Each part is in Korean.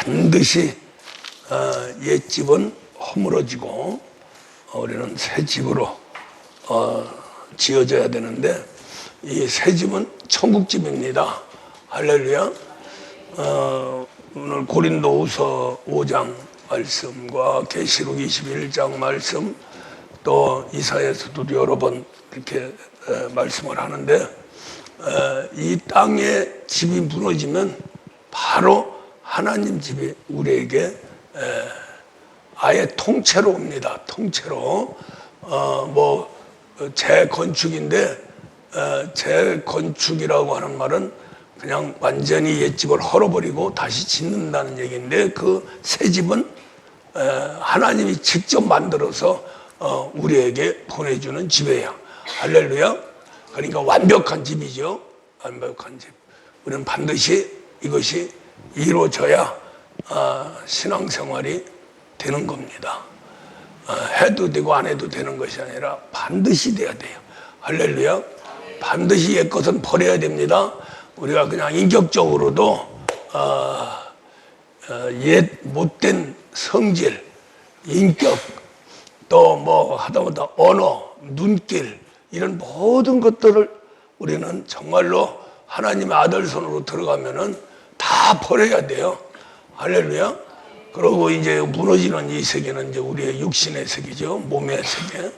반드시 옛집은 허물어지고 우리는 새 집으로 지어져야 되는데, 이 새 집은 천국집입니다. 할렐루야. 오늘 고린도후서 5장 말씀과 계시록 21장 말씀, 또 이사야서도 여러 번 이렇게 말씀을 하는데, 이 땅에 집이 무너지면 바로 하나님 집이 우리에게 아예 통째로 옵니다. 통째로. 재건축인데, 재건축이라고 하는 말은 그냥 완전히 옛집을 헐어버리고 다시 짓는다는 얘기인데, 그 새 집은 하나님이 직접 만들어서 우리에게 보내주는 집이에요. 할렐루야. 그러니까 완벽한 집이죠. 완벽한 집. 우리는 반드시 이것이 이루어져야 신앙생활이 되는 겁니다. 해도 되고 안 해도 되는 것이 아니라 반드시 돼야 돼요. 할렐루야. 반드시 옛 것은 버려야 됩니다. 우리가 그냥 인격적으로도 옛 못된 성질, 인격, 또 뭐 하다못해 언어, 눈길, 이런 모든 것들을 우리는 정말로 하나님의 아들 손으로 들어가면은 다 버려야 돼요. 할렐루야. 그리고 이제 무너지는 이 세계는 이제 우리의 육신의 세계죠. 몸의 세계.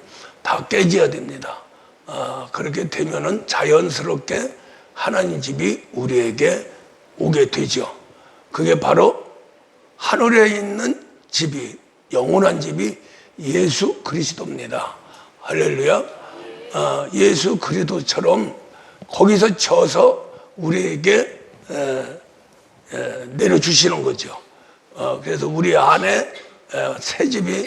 다 깨져야 됩니다. 그렇게 되면은 자연스럽게 하나님 집이 우리에게 오게 되죠. 그게 바로 하늘에 있는 집이, 영원한 집이 예수 그리스도입니다. 할렐루야. 예수 그리스도처럼 거기서 져서 우리에게 내려주시는 거죠. 그래서 우리 안에 새 집이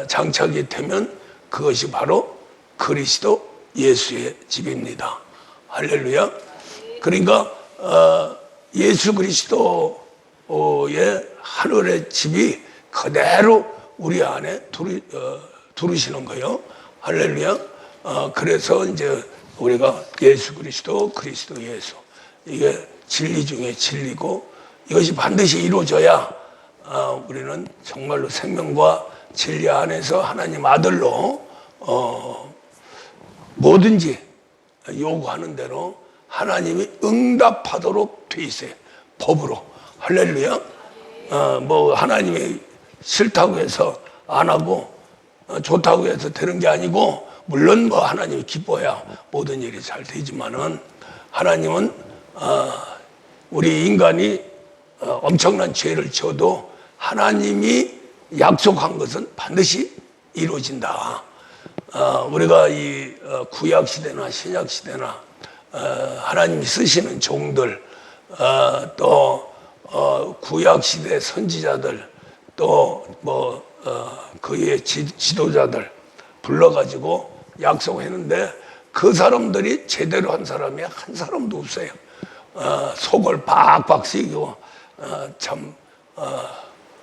장착이 되면 그것이 바로 그리스도 예수의 집입니다. 할렐루야. 그러니까 예수 그리스도의 하늘의 집이 그대로 우리 안에 두르시는 거예요. 할렐루야. 그래서 이제 우리가 예수 그리스도, 그리스도 예수, 이게 진리 중에 진리고, 이것이 반드시 이루어져야 우리는 정말로 생명과 진리 안에서 하나님 아들로 뭐든지 요구하는 대로 하나님이 응답하도록 돼 있어요. 법으로. 할렐루야. 뭐 하나님이 싫다고 해서 안 하고 좋다고 해서 되는 게 아니고, 물론 뭐 하나님이 기뻐야 모든 일이 잘 되지만은, 하나님은 우리 인간이 엄청난 죄를 지어도 하나님이 약속한 것은 반드시 이루어진다. 우리가 이 구약 시대나 신약 시대나 하나님이 쓰시는 종들, 또 구약 시대 선지자들, 또 뭐 그의 지도자들 불러가지고 약속했는데, 그 사람들이 제대로 한 사람이 한 사람도 없어요. 속을 박박 쓰이고 참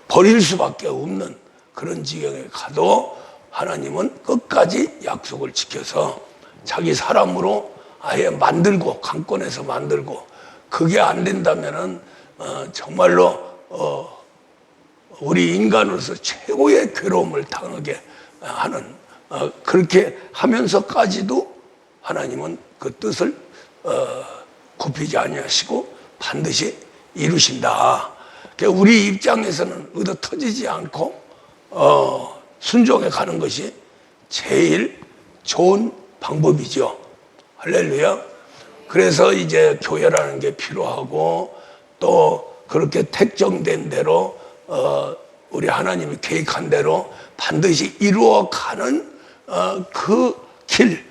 버릴 수밖에 없는 그런 지경에 가도, 하나님은 끝까지 약속을 지켜서 자기 사람으로 아예 만들고, 강권해서 만들고, 그게 안 된다면은 정말로 우리 인간으로서 최고의 괴로움을 당하게 하는, 그렇게 하면서까지도 하나님은 그 뜻을 굽히지 아니하시고 반드시 이루신다. 그러니까 우리 입장에서는 의도 터지지 않고 순종해 가는 것이 제일 좋은 방법이죠. 할렐루야. 그래서 이제 교회라는 게 필요하고, 또 그렇게 택정된 대로 우리 하나님이 계획한 대로 반드시 이루어가는 그 길,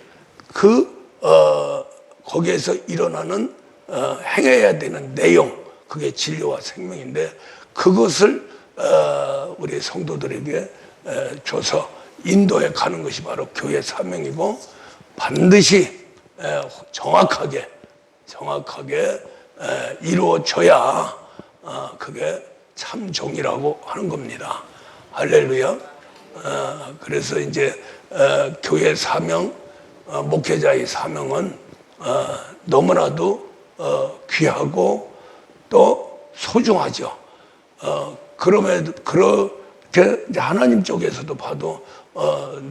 거기에서 일어나는 행해야 되는 내용, 그게 진리와 생명인데, 그것을 우리 성도들에게 줘서 인도해 가는 것이 바로 교회 사명이고, 반드시 정확하게 이루어져야 그게 참 종이라고 하는 겁니다. 할렐루야. 그래서 이제 교회 사명, 목회자의 사명은 너무나도 귀하고 또 소중하죠. 그럼에도 그렇게 이제 하나님 쪽에서도 봐도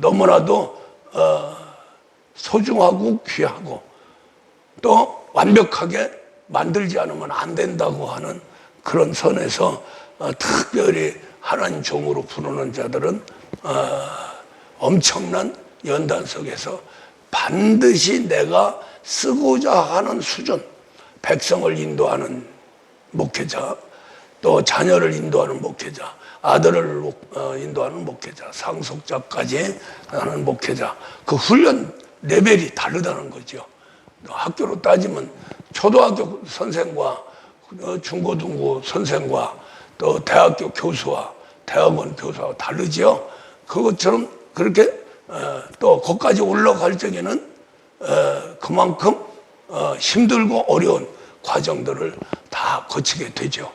너무나도 소중하고 귀하고 또 완벽하게 만들지 않으면 안 된다고 하는 그런 선에서 특별히 하나님 종으로 부르는 자들은 엄청난 연단 속에서 반드시 내가 쓰고자 하는 수준, 백성을 인도하는 목회자, 또 자녀를 인도하는 목회자, 아들을 인도하는 목회자, 상속자까지 하는 목회자, 그 훈련 레벨이 다르다는 거죠. 학교로 따지면 초등학교 선생과 중고등부 선생과 또 대학교 교수와 대학원 교수와 다르죠. 그것처럼 그렇게 또 거기까지 올라갈 적에는 그만큼 힘들고 어려운 과정들을 다 거치게 되죠.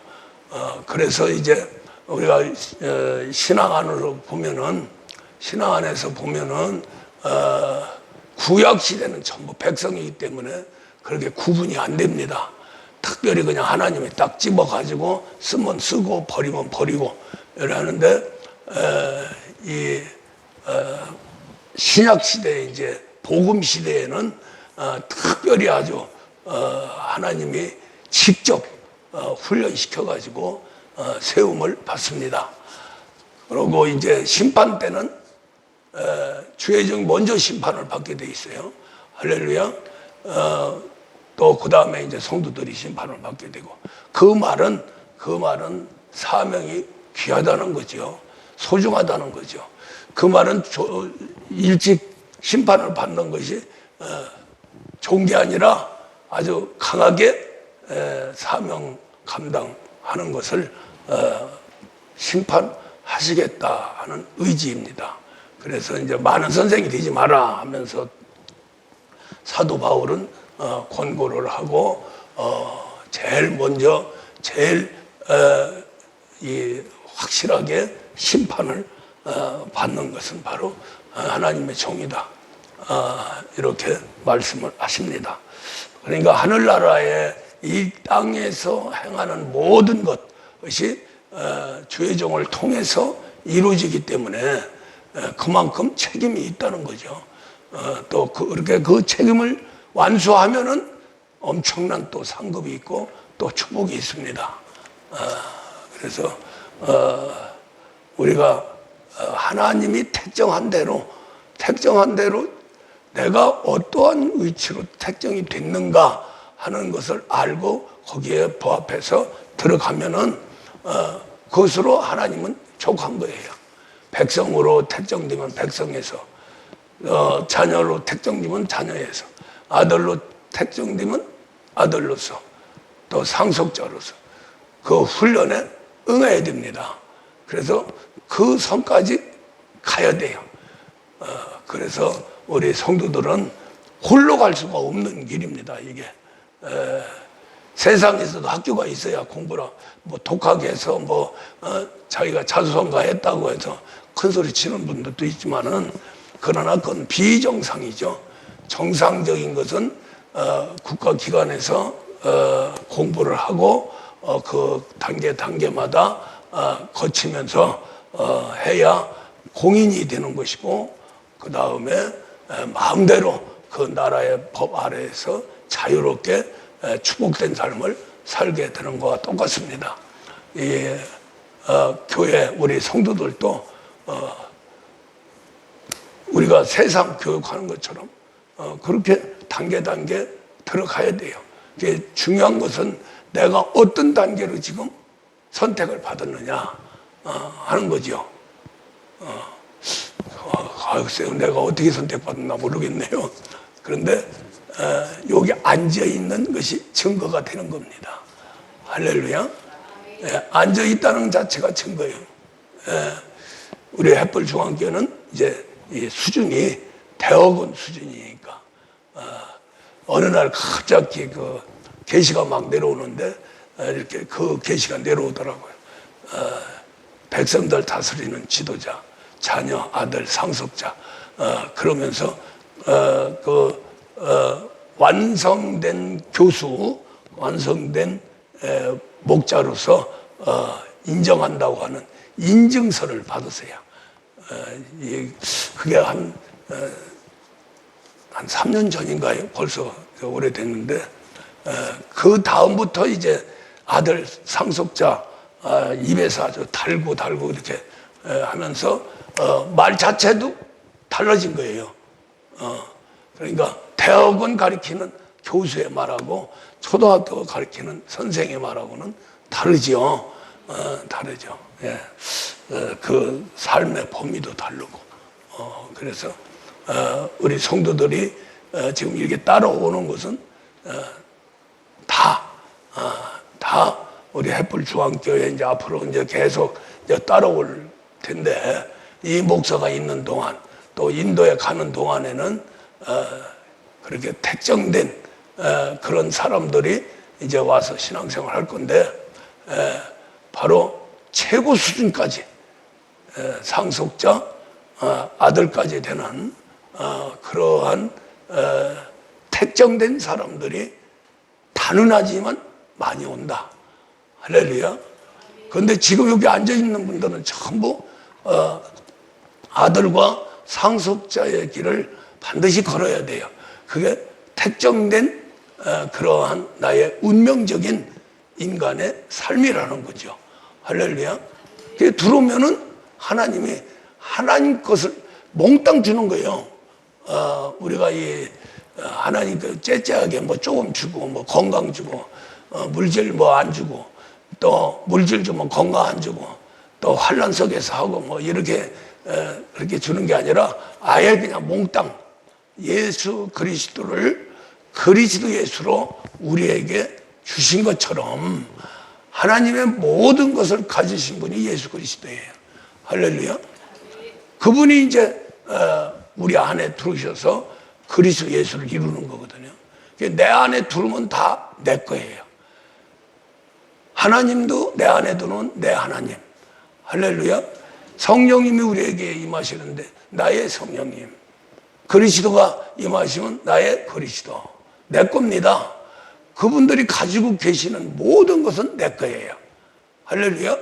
그래서 이제 우리가 신앙 안으로 보면은, 신앙 안에서 보면은 구약 시대는 전부 백성이기 때문에 그렇게 구분이 안 됩니다. 특별히 그냥 하나님이 딱 집어가지고 쓰면 쓰고 버리면 버리고 이러는데, 이 신약 시대에 이제 복음 시대에는 특별히 아주 하나님이 직접 훈련시켜 가지고 세움을 받습니다. 그리고 이제 심판 때는 주의 종 먼저 심판을 받게 돼 있어요. 할렐루야. 또 그 다음에 이제 성도들이 심판을 받게 되고, 그 말은 사명이 귀하다는 거죠. 소중하다는 거죠. 그 말은 일찍 심판을 받는 것이 좋은 게 아니라 아주 강하게 사명 감당하는 것을 심판하시겠다 하는 의지입니다. 그래서 이제 많은 선생이 되지 마라 하면서 사도 바울은 권고를 하고 제일 먼저 이 확실하게 심판을 받는 것은 바로 하나님의 종이다, 이렇게 말씀을 하십니다. 그러니까 하늘나라의 이 땅에서 행하는 모든 것이 주의 종을 통해서 이루어지기 때문에 그만큼 책임이 있다는 거죠. 또 그렇게 그 책임을 완수하면은 엄청난 또 상급이 있고 또 축복이 있습니다. 그래서 우리가 하나님이 택정한 대로 내가 어떠한 위치로 택정이 됐는가 하는 것을 알고 거기에 부합해서 들어가면은 그것으로 하나님은 족한 거예요. 백성으로 택정되면 백성에서, 자녀로 택정되면 자녀에서, 아들로 택정되면 아들로서, 또 상속자로서 그 훈련에 응해야 됩니다. 그래서 그 선까지 가야 돼요. 그래서 우리 성도들은 홀로 갈 수가 없는 길입니다. 이게 세상에서도 학교가 있어야 공부를 뭐 독하게 해서 자기가 자수성가했다고 해서 큰 소리 치는 분들도 있지만은, 그러나 그건 비정상이죠. 정상적인 것은 국가기관에서 공부를 하고 그 단계마다 거치면서 해야 공인이 되는 것이고, 그 다음에 마음대로 그 나라의 법 아래에서 자유롭게 축복된 삶을 살게 되는 것과 똑같습니다. 교회 우리 성도들도 우리가 세상 교육하는 것처럼 그렇게 단계 들어가야 돼요. 중요한 것은 내가 어떤 단계로 지금 선택을 받았느냐 하는 거죠. 글쎄요, 내가 어떻게 선택받았나 모르겠네요. 그런데 여기 앉아있는 것이 증거가 되는 겁니다. 할렐루야. 앉아있다는 자체가 증거예요. 우리 햇불 중앙교회는 이제 이 수준이 대학원 수준이니까 어느 날 갑자기 그 계시가 막 내려오는데 이렇게 그 계시가 내려오더라고요. 백성들 다스리는 지도자, 자녀, 아들, 상속자, 그러면서 완성된 교수, 완성된 목자로서 인정한다고 하는 인증서를 받으세요. 그게 한 3년 전인가요? 벌써 오래됐는데, 그 다음부터 이제 아들 상속자 입에서 아주 달고 이렇게 하면서 말 자체도 달라진 거예요. 그러니까 대학원 가르치는 교수의 말하고 초등학교 가르치는 선생의 말하고는 다르죠. 다르죠. 예. 그 삶의 범위도 다르고. 그래서 우리 성도들이 지금 이렇게 따라오는 것은 다 우리 햇불 중앙교회 이제 앞으로 이제 계속 이제 따라올 텐데, 이 목사가 있는 동안 또 인도에 가는 동안에는 그렇게 택정된 그런 사람들이 이제 와서 신앙생활 할 건데, 바로 최고 수준까지 상속자 아들까지 되는 그러한 택정된 사람들이 단언하지만 많이 온다. 할렐루야. 그런데 지금 여기 앉아있는 분들은 전부 아들과 상속자의 길을 반드시 걸어야 돼요. 그게 택정된 그러한 나의 운명적인 인간의 삶이라는 거죠. 할렐루야. 그게 들어오면은 하나님이 하나님 것을 몽땅 주는 거예요. 우리가 이 하나님 그 째째하게 뭐 조금 주고, 뭐 건강 주고, 물질 뭐 안 주고, 또 물질 주면 건강 안 주고, 또 환난 속에서 하고 뭐 이렇게 그렇게 주는 게 아니라 아예 그냥 몽땅 예수 그리스도를 그리스도 예수로 우리에게 주신 것처럼 하나님의 모든 것을 가지신 분이 예수 그리스도예요. 할렐루야. 그분이 이제 우리 안에 들어오셔서 그리스도 예수를 이루는 거거든요. 내 안에 들어오면 다 내 거예요. 하나님도 내 안에 들어오면 내 하나님. 할렐루야. 성령님이 우리에게 임하시는데 나의 성령님, 그리스도가 임하시면 나의 그리스도, 내 겁니다. 그분들이 가지고 계시는 모든 것은 내 거예요. 할렐루야.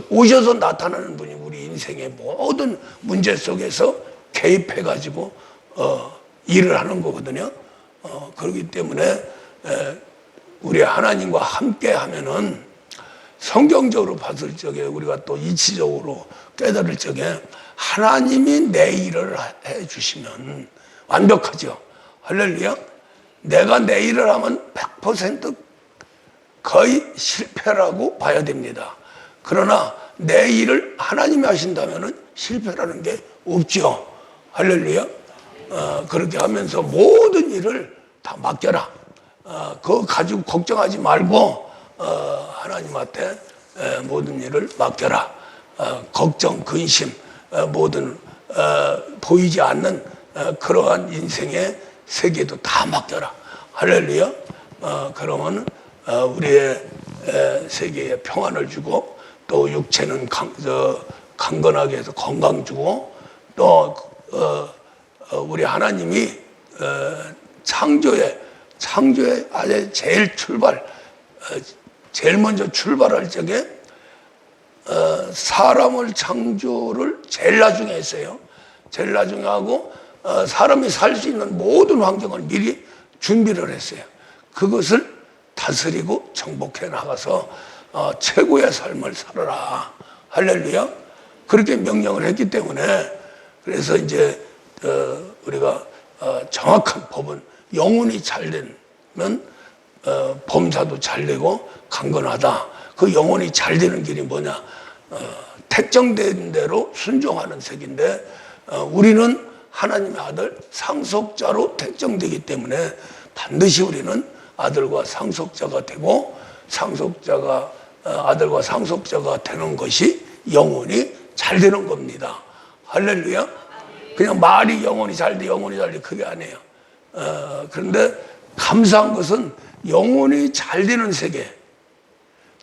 오셔서 나타나는 분이 우리 인생의 모든 문제 속에서 개입해가지고 일을 하는 거거든요. 그렇기 때문에 우리 하나님과 함께 하면은 성경적으로 봤을 적에, 우리가 또 이치적으로 깨달을 적에 하나님이 내 일을 해주시면 완벽하죠. 할렐루야. 내가 내 일을 하면 100% 거의 실패라고 봐야 됩니다. 그러나 내 일을 하나님이 하신다면 실패라는 게 없죠. 할렐루야. 그렇게 하면서 모든 일을 다 맡겨라. 그거 가지고 걱정하지 말고 하나님한테 모든 일을 맡겨라. 걱정, 근심, 모든 보이지 않는 그러한 인생의 세계도 다 맡겨라. 할렐루야. 그러면 우리의 세계에 평안을 주고, 또 육체는 강건하게 해서 건강 주고, 또 우리 하나님이 창조에 아예 제일 먼저 출발할 적에 사람을 창조를 제일 나중에 했어요. 제일 나중에 하고 사람이 살 수 있는 모든 환경을 미리 준비를 했어요. 그것을 다스리고 정복해 나가서 최고의 삶을 살아라. 할렐루야. 그렇게 명령을 했기 때문에, 그래서 이제 우리가 정확한 법은 영혼이 잘 되면 범사도 잘 되고 강건하다. 그 영혼이 잘 되는 길이 뭐냐? 택정된 대로 순종하는 색인데, 우리는 하나님의 아들 상속자로 택정되기 때문에 반드시 우리는 아들과 상속자가 되고, 아들과 상속자가 되는 것이 영혼이 잘 되는 겁니다. 할렐루야. 그냥 말이 영혼이 잘 돼, 그게 아니에요. 그런데 감사한 것은 영혼이 잘 되는 세계,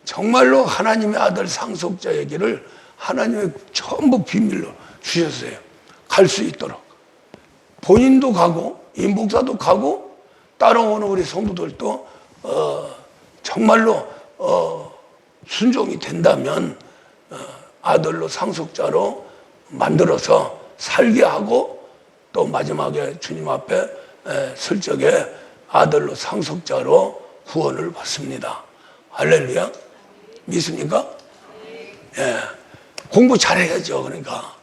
정말로 하나님의 아들 상속자의 길을 하나님의 전부 비밀로 주셨어요. 갈 수 있도록. 본인도 가고, 이 목사도 가고, 따라오는 우리 성도들도 정말로 순종이 된다면 아들로 상속자로 만들어서 살게 하고 또 마지막에 주님 앞에 설 적에 아들로 상속자로 구원을 받습니다. 할렐루야. 믿습니까? 예. 공부 잘해야죠. 그러니까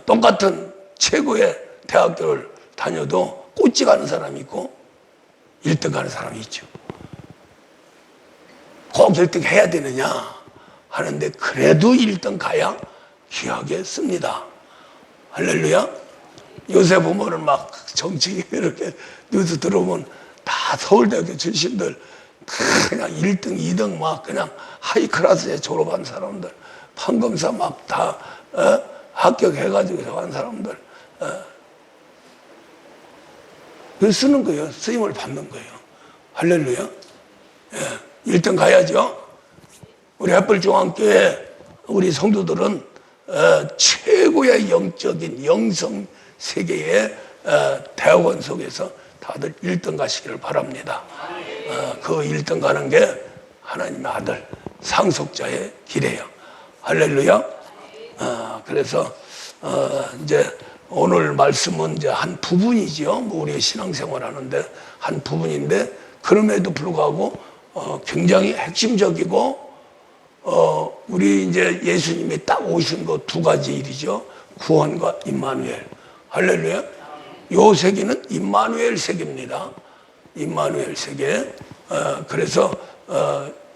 똑같은 최고의 대학교를 다녀도 꼴찌 가는 사람이 있고 1등 가는 사람이 있죠. 꼭 1등 해야 되느냐 하는데 그래도 1등 가야 귀하게 씁니다. 할렐루야. 요새 보면은 막 정치 이렇게 뉴스 들어오면 다 서울대학교 출신들 그냥 1등, 2등 막 그냥 하이클래스에 졸업한 사람들, 판검사 막 다 합격해가지고 한 사람들 그 쓰는 거예요. 쓰임을 받는 거예요. 할렐루야. 예, 1등 가야죠. 우리 햇불중앙교회 우리 성도들은 최고의 영적인 영성 세계의 대학원 속에서 다들 1등 가시기를 바랍니다. 그 1등 가는 게 하나님의 아들 상속자의 길이에요. 할렐루야. 그래서 이제 오늘 말씀은 이제 한 부분이죠. 뭐 우리의 신앙생활 하는데 한 부분인데 그럼에도 불구하고 굉장히 핵심적이고 우리 이제 예수님이 딱 오신 거 두 가지 일이죠. 구원과 임마누엘. 할렐루야. 요 세계는 임마누엘 세계입니다. 임마누엘 세계. 그래서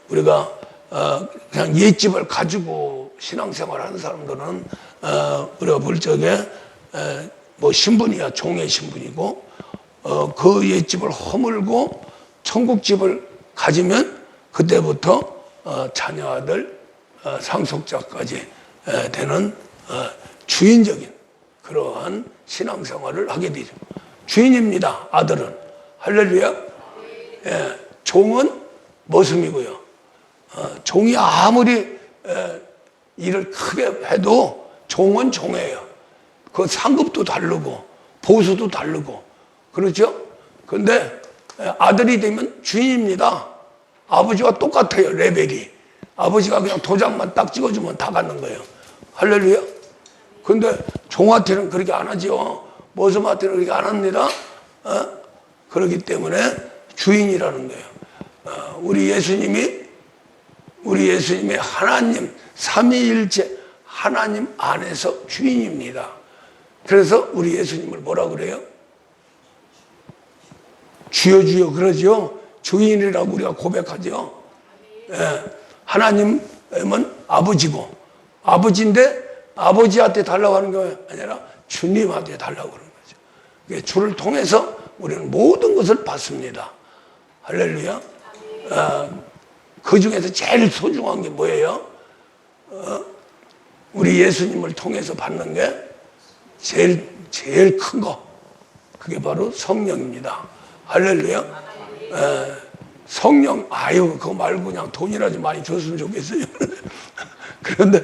우리가 그냥 옛집을 가지고 신앙생활 하는 사람들은 우리가 볼 적에 뭐 신분이야 종의 신분이고 그 옛집을 허물고 천국집을 가지면 그때부터 자녀 아들 상속자까지 되는 주인적인 그러한 신앙생활을 하게 되죠. 주인입니다. 아들은. 할렐루야. 예, 종은 머슴이고요. 종이 아무리 일을 크게 해도 종은 종이에요. 그 상급도 다르고 보수도 다르고 그렇죠? 근데 아들이 되면 주인입니다. 아버지와 똑같아요. 레벨이. 아버지가 그냥 도장만 딱 찍어주면 다 갖는 거예요. 할렐루야. 근데 종한테는 그렇게 안 하죠. 머슴한테는 그렇게 안 합니다. 그렇기 때문에 주인이라는 거예요. 우리 예수님이 하나님 삼위일체 하나님 안에서 주인입니다. 그래서 우리 예수님을 뭐라 그래요? 주여 주여 그러죠. 주인이라고 우리가 고백하죠. 하나님은 아버지고 아버지인데 아버지한테 달라고 하는 게 아니라 주님한테 달라고 그러는 거죠. 주를 통해서 우리는 모든 것을 받습니다. 할렐루야. 그 중에서 제일 소중한 게 뭐예요? 우리 예수님을 통해서 받는 게 제일 큰 거. 그게 바로 성령입니다. 할렐루야. 성령, 그거 말고 그냥 돈이나 좀 많이 줬으면 좋겠어요. 그런데,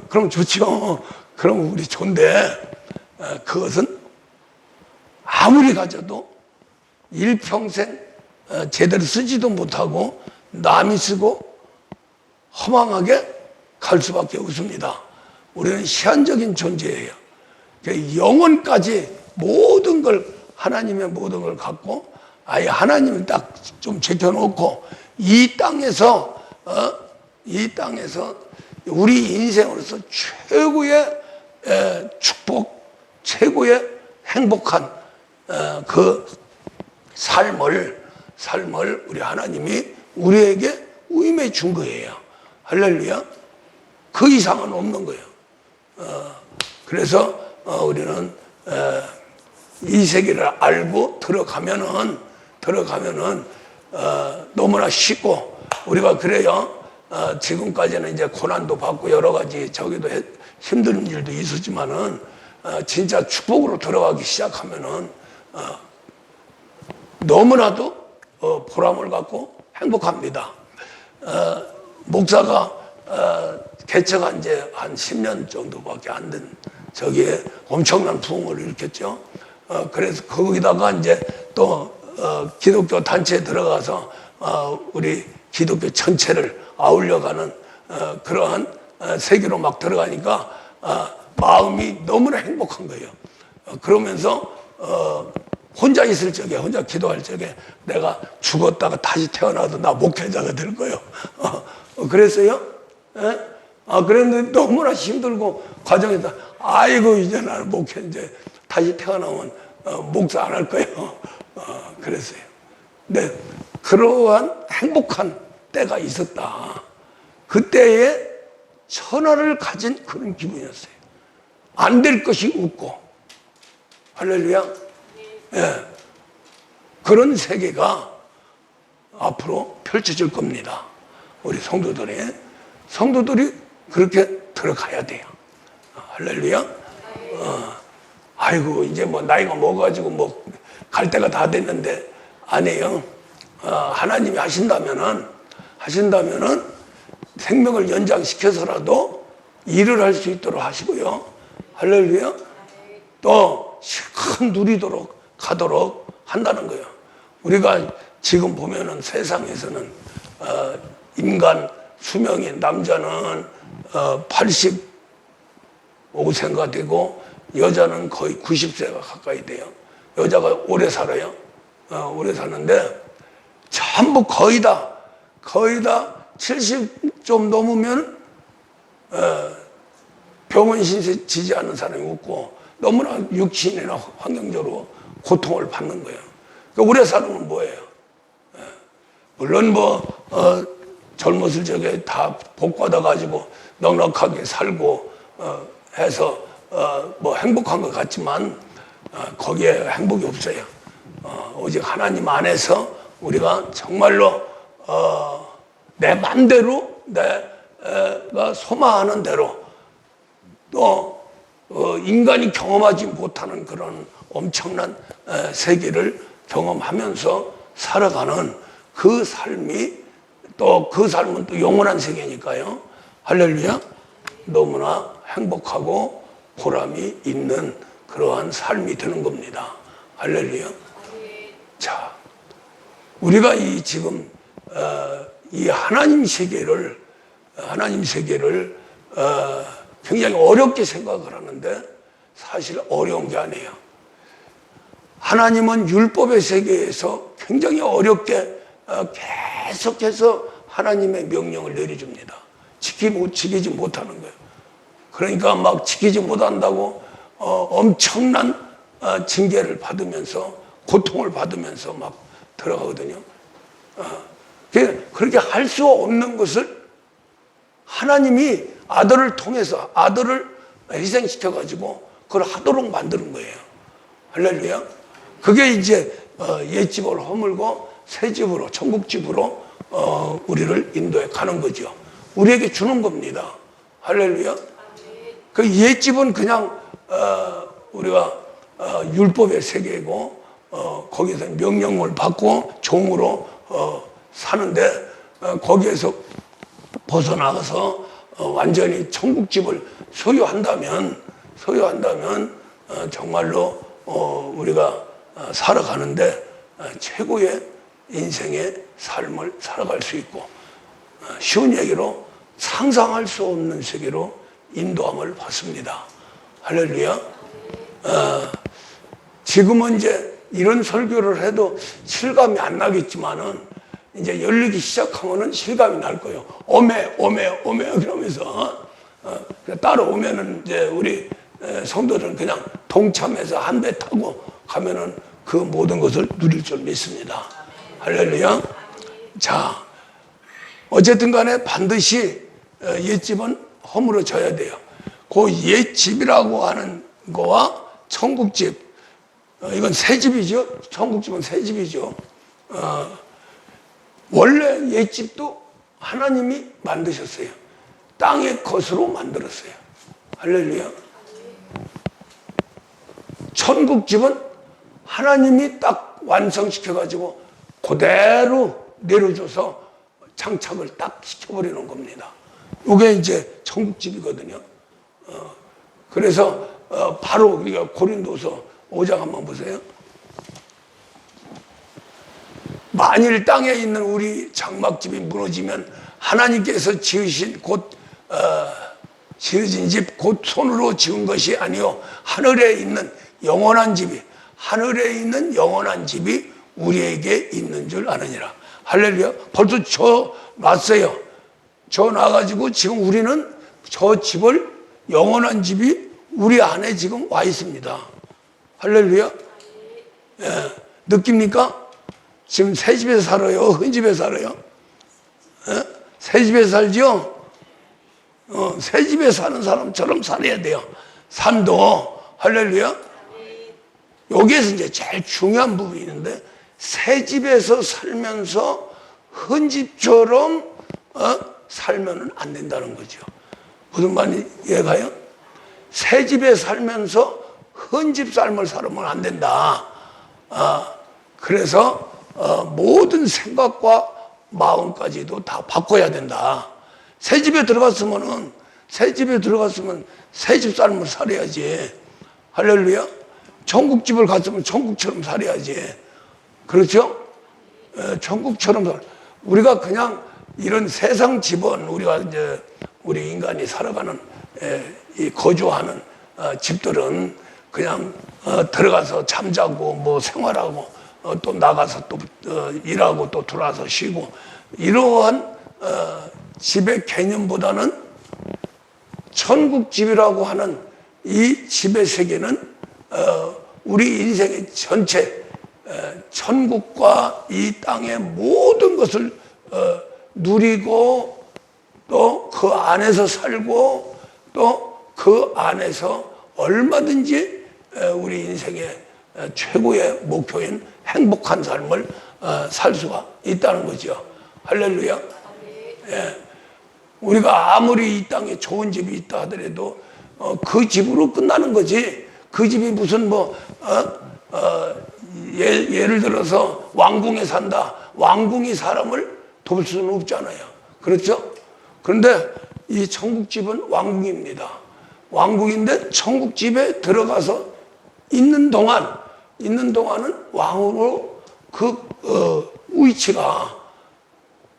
그럼 좋죠. 그럼 우리 좋은데, 그것은 아무리 가져도 일평생 제대로 쓰지도 못하고 남이 쓰고 허망하게 갈 수밖에 없습니다. 우리는 시한적인 존재예요. 영원까지 모든 걸 하나님의 모든 걸 갖고 아예 하나님을 딱 좀 제껴놓고 이 땅에서 우리 인생으로서 최고의 축복, 최고의 행복한 그 삶을 우리 하나님이 우리에게 위임해 준 거예요. 할렐루야. 그 이상은 없는 거예요. 그래서 우리는 이 세계를 알고 들어가면은 너무나 쉽고 우리가 그래요. 지금까지는 이제 고난도 받고 여러 가지 저기도 힘든 일도 있었지만은 진짜 축복으로 들어가기 시작하면은 너무나도 보람을 갖고 행복합니다. 목사가 개척한 지 한 10년 정도밖에 안 된 저기에 엄청난 부흥을 일으켰죠. 그래서 거기다가 이제 또 기독교 단체에 들어가서 우리 기독교 전체를 아울려가는 그러한 세계로 막 들어가니까 마음이 너무나 행복한 거예요. 그러면서 혼자 있을 적에, 혼자 기도할 적에 내가 죽었다가 다시 태어나도 나 목회자가 될 거예요. 그랬어요? 예? 그랬는데 너무나 힘들고 과정에서 아이고 이제 나는 목회 이제 다시 태어나면 목사 안 할 거예요. 그랬어요. 근데 그러한 행복한 때가 있었다. 그때에 천하를 가진 그런 기분이었어요. 안 될 것이 없고. 할렐루야. 예. 그런 세계가 앞으로 펼쳐질 겁니다. 우리 성도들이 그렇게 들어가야 돼요. 할렐루야. 아이고 이제 뭐 나이가 먹어가지고 뭐 갈 때가 다 됐는데 아니에요. 하나님이 하신다면은 생명을 연장시켜서라도 일을 할 수 있도록 하시고요. 할렐루야. 또 실컷 누리도록 가도록 한다는 거예요. 우리가 지금 보면은 세상에서는 인간 수명이 남자는 85세가 되고 여자는 거의 90세가 가까이 돼요. 여자가 오래 살아요. 오래 사는데 전부 거의 다 70 좀 넘으면 병원 신세 지지 않는 사람이 없고 너무나 육신이나 환경적으로 고통을 받는 거예요. 그러니까 오래 살면 뭐예요? 물론 젊었을 적에 다 복받아가지고 넉넉하게 살고 해서 뭐 행복한 것 같지만 거기에 행복이 없어요. 오직 하나님 안에서 우리가 정말로 내 맘대로 내가 소망하는 대로 또 인간이 경험하지 못하는 그런 엄청난 세계를 경험하면서 살아가는 그 삶이 또 그 삶은 또 영원한 세계니까요. 할렐루야. 너무나 행복하고 보람이 있는 그러한 삶이 되는 겁니다. 할렐루야. 자, 우리가 지금 이 하나님 세계를 굉장히 어렵게 생각을 하는데 사실 어려운 게 아니에요. 하나님은 율법의 세계에서 굉장히 어렵게 계속해서 하나님의 명령을 내려줍니다. 지키지 못하는 거예요. 그러니까 막 지키지 못한다고 엄청난 징계를 받으면서 고통을 받으면서 막 들어가거든요. 그렇게 할 수 없는 것을 하나님이 아들을 통해서 아들을 희생시켜가지고 그걸 하도록 만드는 거예요. 할렐루야. 그게 이제 옛집을 허물고 새집으로 천국집으로 우리를 인도해 가는 거죠. 우리에게 주는 겁니다. 할렐루야. 그 옛집은 그냥 우리가 율법의 세계고 거기서 명령을 받고 종으로 사는데 거기에서 벗어나가서 완전히 천국집을 소유한다면 정말로 우리가 살아가는데 최고의 인생의 삶을 살아갈 수 있고 쉬운 얘기로 상상할 수 없는 세계로 인도함을 받습니다. 할렐루야. 지금은 이제 이런 설교를 해도 실감이 안 나겠지만은 이제 열리기 시작하면은 실감이 날 거예요. 오메 그러면서 따라오면은 이제 우리 성도들은 그냥 동참해서 한 배 타고 가면은 그 모든 것을 누릴 줄 믿습니다. 할렐루야. 자, 어쨌든 간에 반드시 옛집은 허물어져야 돼요. 그 옛집이라고 하는 거와 천국집, 이건 새 집이죠. 천국집은 새 집이죠. 원래 옛집도 하나님이 만드셨어요. 땅의 것으로 만들었어요. 할렐루야. 천국집은 하나님이 딱 완성시켜가지고 그대로 내려줘서 장착을 딱 시켜버리는 겁니다. 이게 이제 천국집이거든요. 그래서 바로 우리가 고린도서 5장 한번 보세요. 만일 땅에 있는 우리 장막집이 무너지면 하나님께서 지으신 지어진 집 곧 손으로 지은 것이 아니요 하늘에 있는 영원한 집이 우리에게 있는 줄 아느니라. 할렐루야. 벌써 저 놨어요. 저 놔가지고 지금 우리는 저 집을 영원한 집이 우리 안에 지금 와 있습니다. 할렐루야. 예, 느낍니까? 지금 새 집에서 살아요? 흠집에 살아요? 예? 새 집에서 살죠? 새 집에 사는 사람처럼 살아야 돼요. 삶도. 할렐루야. 여기에서 이제 제일 중요한 부분이 있는데, 새 집에서 살면서 흠집처럼 살면 안 된다는 거죠. 무슨 말인지 이해가요? 새 집에 살면서 흠집 삶을 살면 안 된다. 그래서 모든 생각과 마음까지도 다 바꿔야 된다. 새 집에 들어갔으면 새 집 삶을 살아야지. 할렐루야. 천국집을 갔으면 천국처럼 살아야지. 그렇죠? 천국처럼 우리가 그냥 이런 세상 집은 우리 인간이 살아가는 이 거주하는 집들은 그냥 들어가서 잠자고 뭐 생활하고 또 나가서 또 일하고 또 들어와서 쉬고 이러한 집의 개념보다는 천국집이라고 하는 이 집의 세계는 우리 인생의 전체 천국과 이 땅의 모든 것을 누리고 또 그 안에서 살고 또 그 안에서 얼마든지 우리 인생의 최고의 목표인 행복한 삶을 살 수가 있다는 거죠. 할렐루야. 예. 우리가 아무리 이 땅에 좋은 집이 있다 하더라도 그 집으로 끝나는 거지. 그 집이 무슨 예를 들어서 왕궁에 산다. 왕궁이 사람을 돕을 수는 없잖아요. 그렇죠? 그런데 이 천국집은 왕궁입니다. 왕궁인데 천국집에 들어가서 있는 동안은 왕으로 그 위치가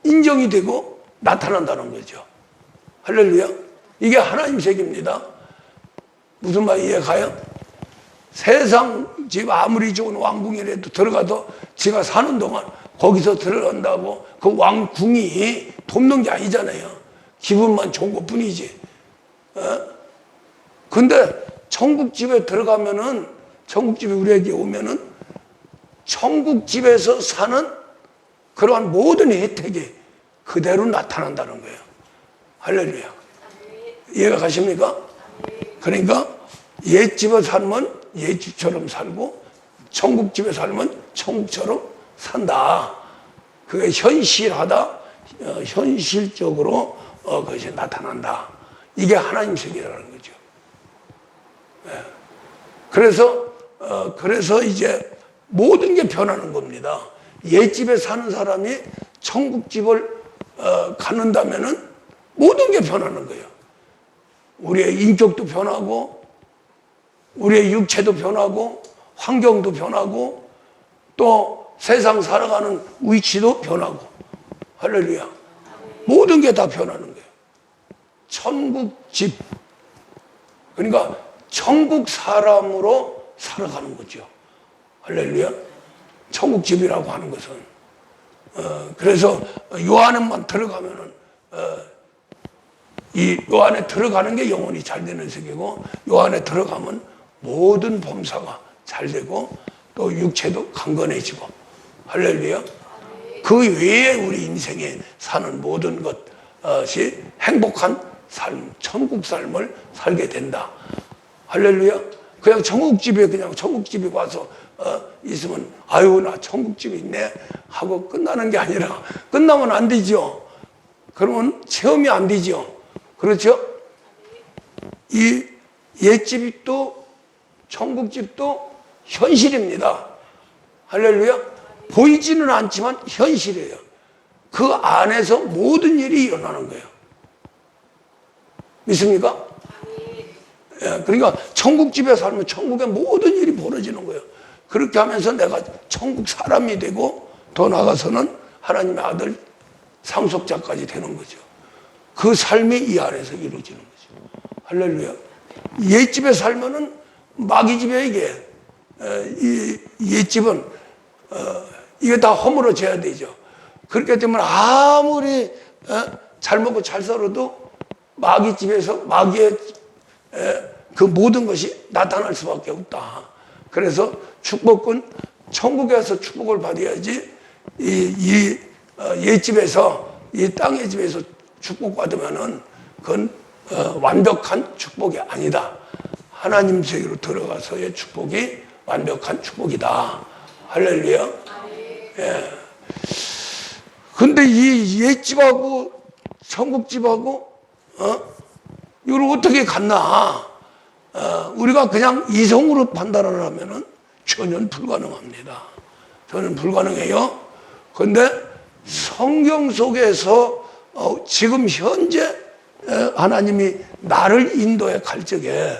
인정이 되고 나타난다는 거죠. 할렐루야. 이게 하나님 세계입니다. 무슨 말 이해가요? 세상 집 아무리 좋은 왕궁이라도 들어가도 지가 사는 동안 거기서 들어간다고 그 왕궁이 돕는 게 아니잖아요. 기분만 좋은 것 뿐이지. 근데 천국집에 들어가면은, 천국집에 우리에게 오면은 천국집에서 사는 그러한 모든 혜택이 그대로 나타난다는 거예요. 할렐루야. 이해가 가십니까? 그러니까 옛집에 살면 옛집처럼 살고 천국집에 살면 천국처럼 산다. 그게 현실하다, 현실적으로 그것이 나타난다. 이게 하나님 세계라는 거죠. 그래서 이제 모든 게 변하는 겁니다. 옛집에 사는 사람이 천국집을 갖는다면은 모든 게 변하는 거예요. 우리의 인격도 변하고, 우리의 육체도 변하고, 환경도 변하고, 또 세상 살아가는 위치도 변하고. 할렐루야. 모든 게 다 변하는 거예요. 천국집. 그러니까 천국 사람으로 살아가는 거죠. 할렐루야. 천국집이라고 하는 것은. 그래서 요 안에만 들어가면은, 요 안에 들어가는 게 영혼이 잘 되는 세계고, 요 안에 들어가면 모든 범사가 잘 되고, 또 육체도 강건해지고. 할렐루야. 그 외에 우리 인생에 사는 모든 것이 행복한 삶, 천국 삶을 살게 된다. 할렐루야. 그냥 천국집에 와서 있으면 아유 나 천국집이 있네 하고 끝나는 게 아니라, 끝나면 안 되죠. 그러면 체험이 안 되죠. 그렇죠? 이 옛집이 또 천국집도 현실입니다. 할렐루야. 보이지는 않지만 현실이에요. 그 안에서 모든 일이 일어나는 거예요. 믿습니까? 예, 그러니까 천국집에 살면 천국의 모든 일이 벌어지는 거예요. 그렇게 하면서 내가 천국 사람이 되고 더 나아가서는 하나님의 아들 상속자까지 되는 거죠. 그 삶이 이 안에서 이루어지는 거죠. 할렐루야. 옛집에 살면은 마귀 집에게 이 옛집은 이게 다 허물어져야 되죠. 그렇기 때문에 아무리 잘 먹고 잘 살아도 마귀 집에서 마귀의 그 모든 것이 나타날 수밖에 없다. 그래서 축복은 천국에서 축복을 받아야지 이 옛집에서 이 땅의 집에서 축복받으면은 그건 완벽한 축복이 아니다. 하나님 세계로 들어가서의 축복이 완벽한 축복이다. 할렐루야. 예. 근데 이 옛집하고 천국집하고 이걸 어떻게 갔나? 우리가 그냥 이성으로 판단을 하면은 전혀 불가능합니다. 저는 불가능해요. 그런데 성경 속에서 지금 현재 하나님이 나를 인도해 갈 적에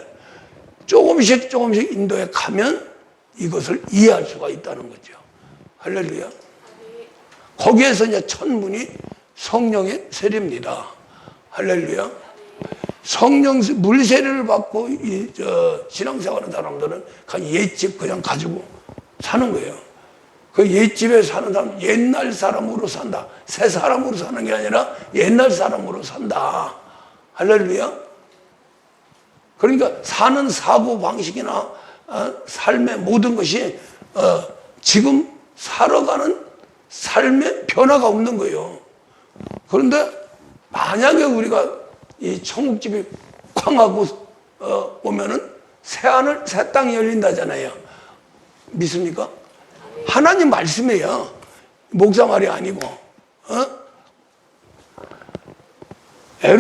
조금씩 인도해 가면 이것을 이해할 수가 있다는 거죠. 할렐루야. 거기에서 이제 천문이 성령의 세례입니다. 할렐루야. 성령 물세례를 받고 신앙생활하는 사람들은 그냥 옛집 그냥 가지고 사는 거예요. 그 옛집에 사는 사람 옛날 사람으로 산다. 새 사람으로 사는 게 아니라 옛날 사람으로 산다. 할렐루야. 그러니까 사는 사고 방식이나 삶의 모든 것이 지금 살아가는 삶의 변화가 없는 거예요. 그런데 만약에 우리가 이 천국집이 쾅 하고 오면은 새 땅이 열린다잖아요. 믿습니까? 하나님 말씀이에요. 목사 말이 아니고.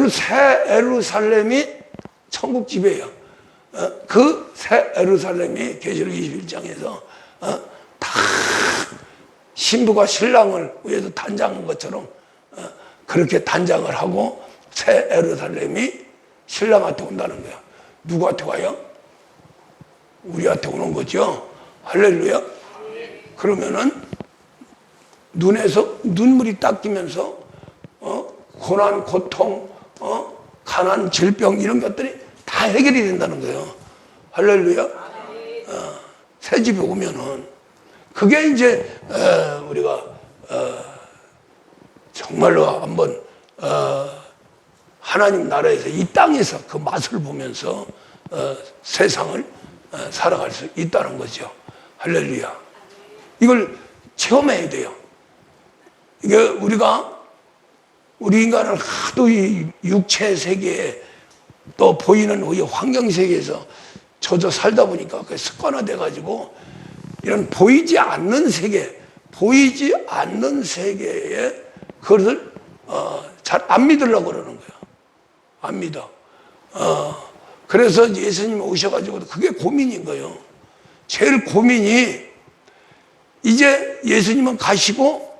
새 에루살렘이 천국집이에요. 그 새 에루살렘이 계시록 21장에서 다 신부가 신랑을 위해서 단장한 것처럼 그렇게 단장을 하고 새 에루살렘이 신랑한테 온다는 거야. 누구한테 와요? 우리한테 오는 거죠. 할렐루야. 그러면은 눈에서 눈물이 닦이면서 고난, 고통, 가난, 질병 이런 것들이 다 해결이 된다는 거예요. 할렐루야. 새 집에 오면은 그게 이제 우리가 정말로 한번 하나님 나라에서 이 땅에서 그 맛을 보면서 세상을 살아갈 수 있다는 거죠. 할렐루야. 이걸 체험해야 돼요. 이게 우리 인간은 하도 이 육체 세계에 또 보이는 이 환경 세계에서 젖어 살다 보니까 그게 습관화돼 가지고 이런 보이지 않는 세계에 그것을 잘 안 믿으려고 그러는 거야. 안 믿어. 그래서 예수님이 오셔가지고 그게 고민인 거예요. 제일 고민이 이제 예수님은 가시고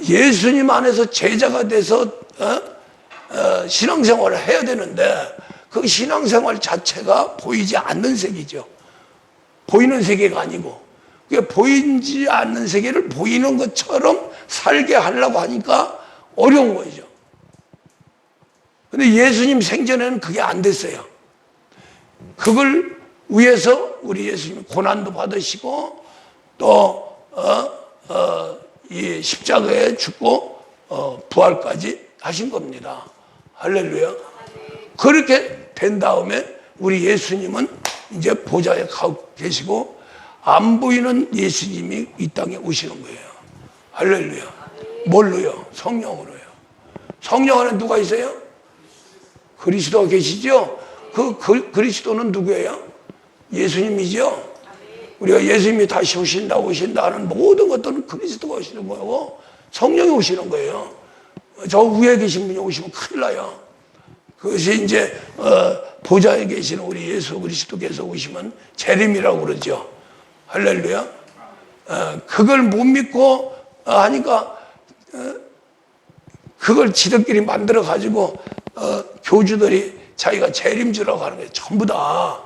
예수님 안에서 제자가 돼서 신앙생활을 해야 되는데 그 신앙생활 자체가 보이지 않는 세계죠. 보이는 세계가 아니고 그게 보이지 않는 세계를 보이는 것처럼 살게 하려고 하니까 어려운 거죠. 근데 예수님 생전에는 그게 안 됐어요. 그걸 위해서 우리 예수님이 고난도 받으시고 또 이 십자가에 죽고 부활까지 하신 겁니다. 할렐루야. 그렇게 된 다음에 우리 예수님은 이제 보좌에 가 계시고 안 보이는 예수님이 이 땅에 오시는 거예요. 할렐루야. 뭘로요? 성령으로요. 성령 안에 누가 있어요? 그리스도가 계시죠? 그리스도는 누구예요? 예수님이죠? 우리가 예수님이 다시 오신다 하는 모든 것들은 그리스도가 오시는 거고 성령이 오시는 거예요. 저 위에 계신 분이 오시면 큰일 나요. 그것이 이제 보좌에 계시는 우리 예수 그리스도께서 오시면 재림이라고 그러죠. 할렐루야. 그걸 못 믿고 하니까 그걸 지들끼리 만들어 가지고 교주들이 자기가 재림주라고 하는 거예요. 전부 다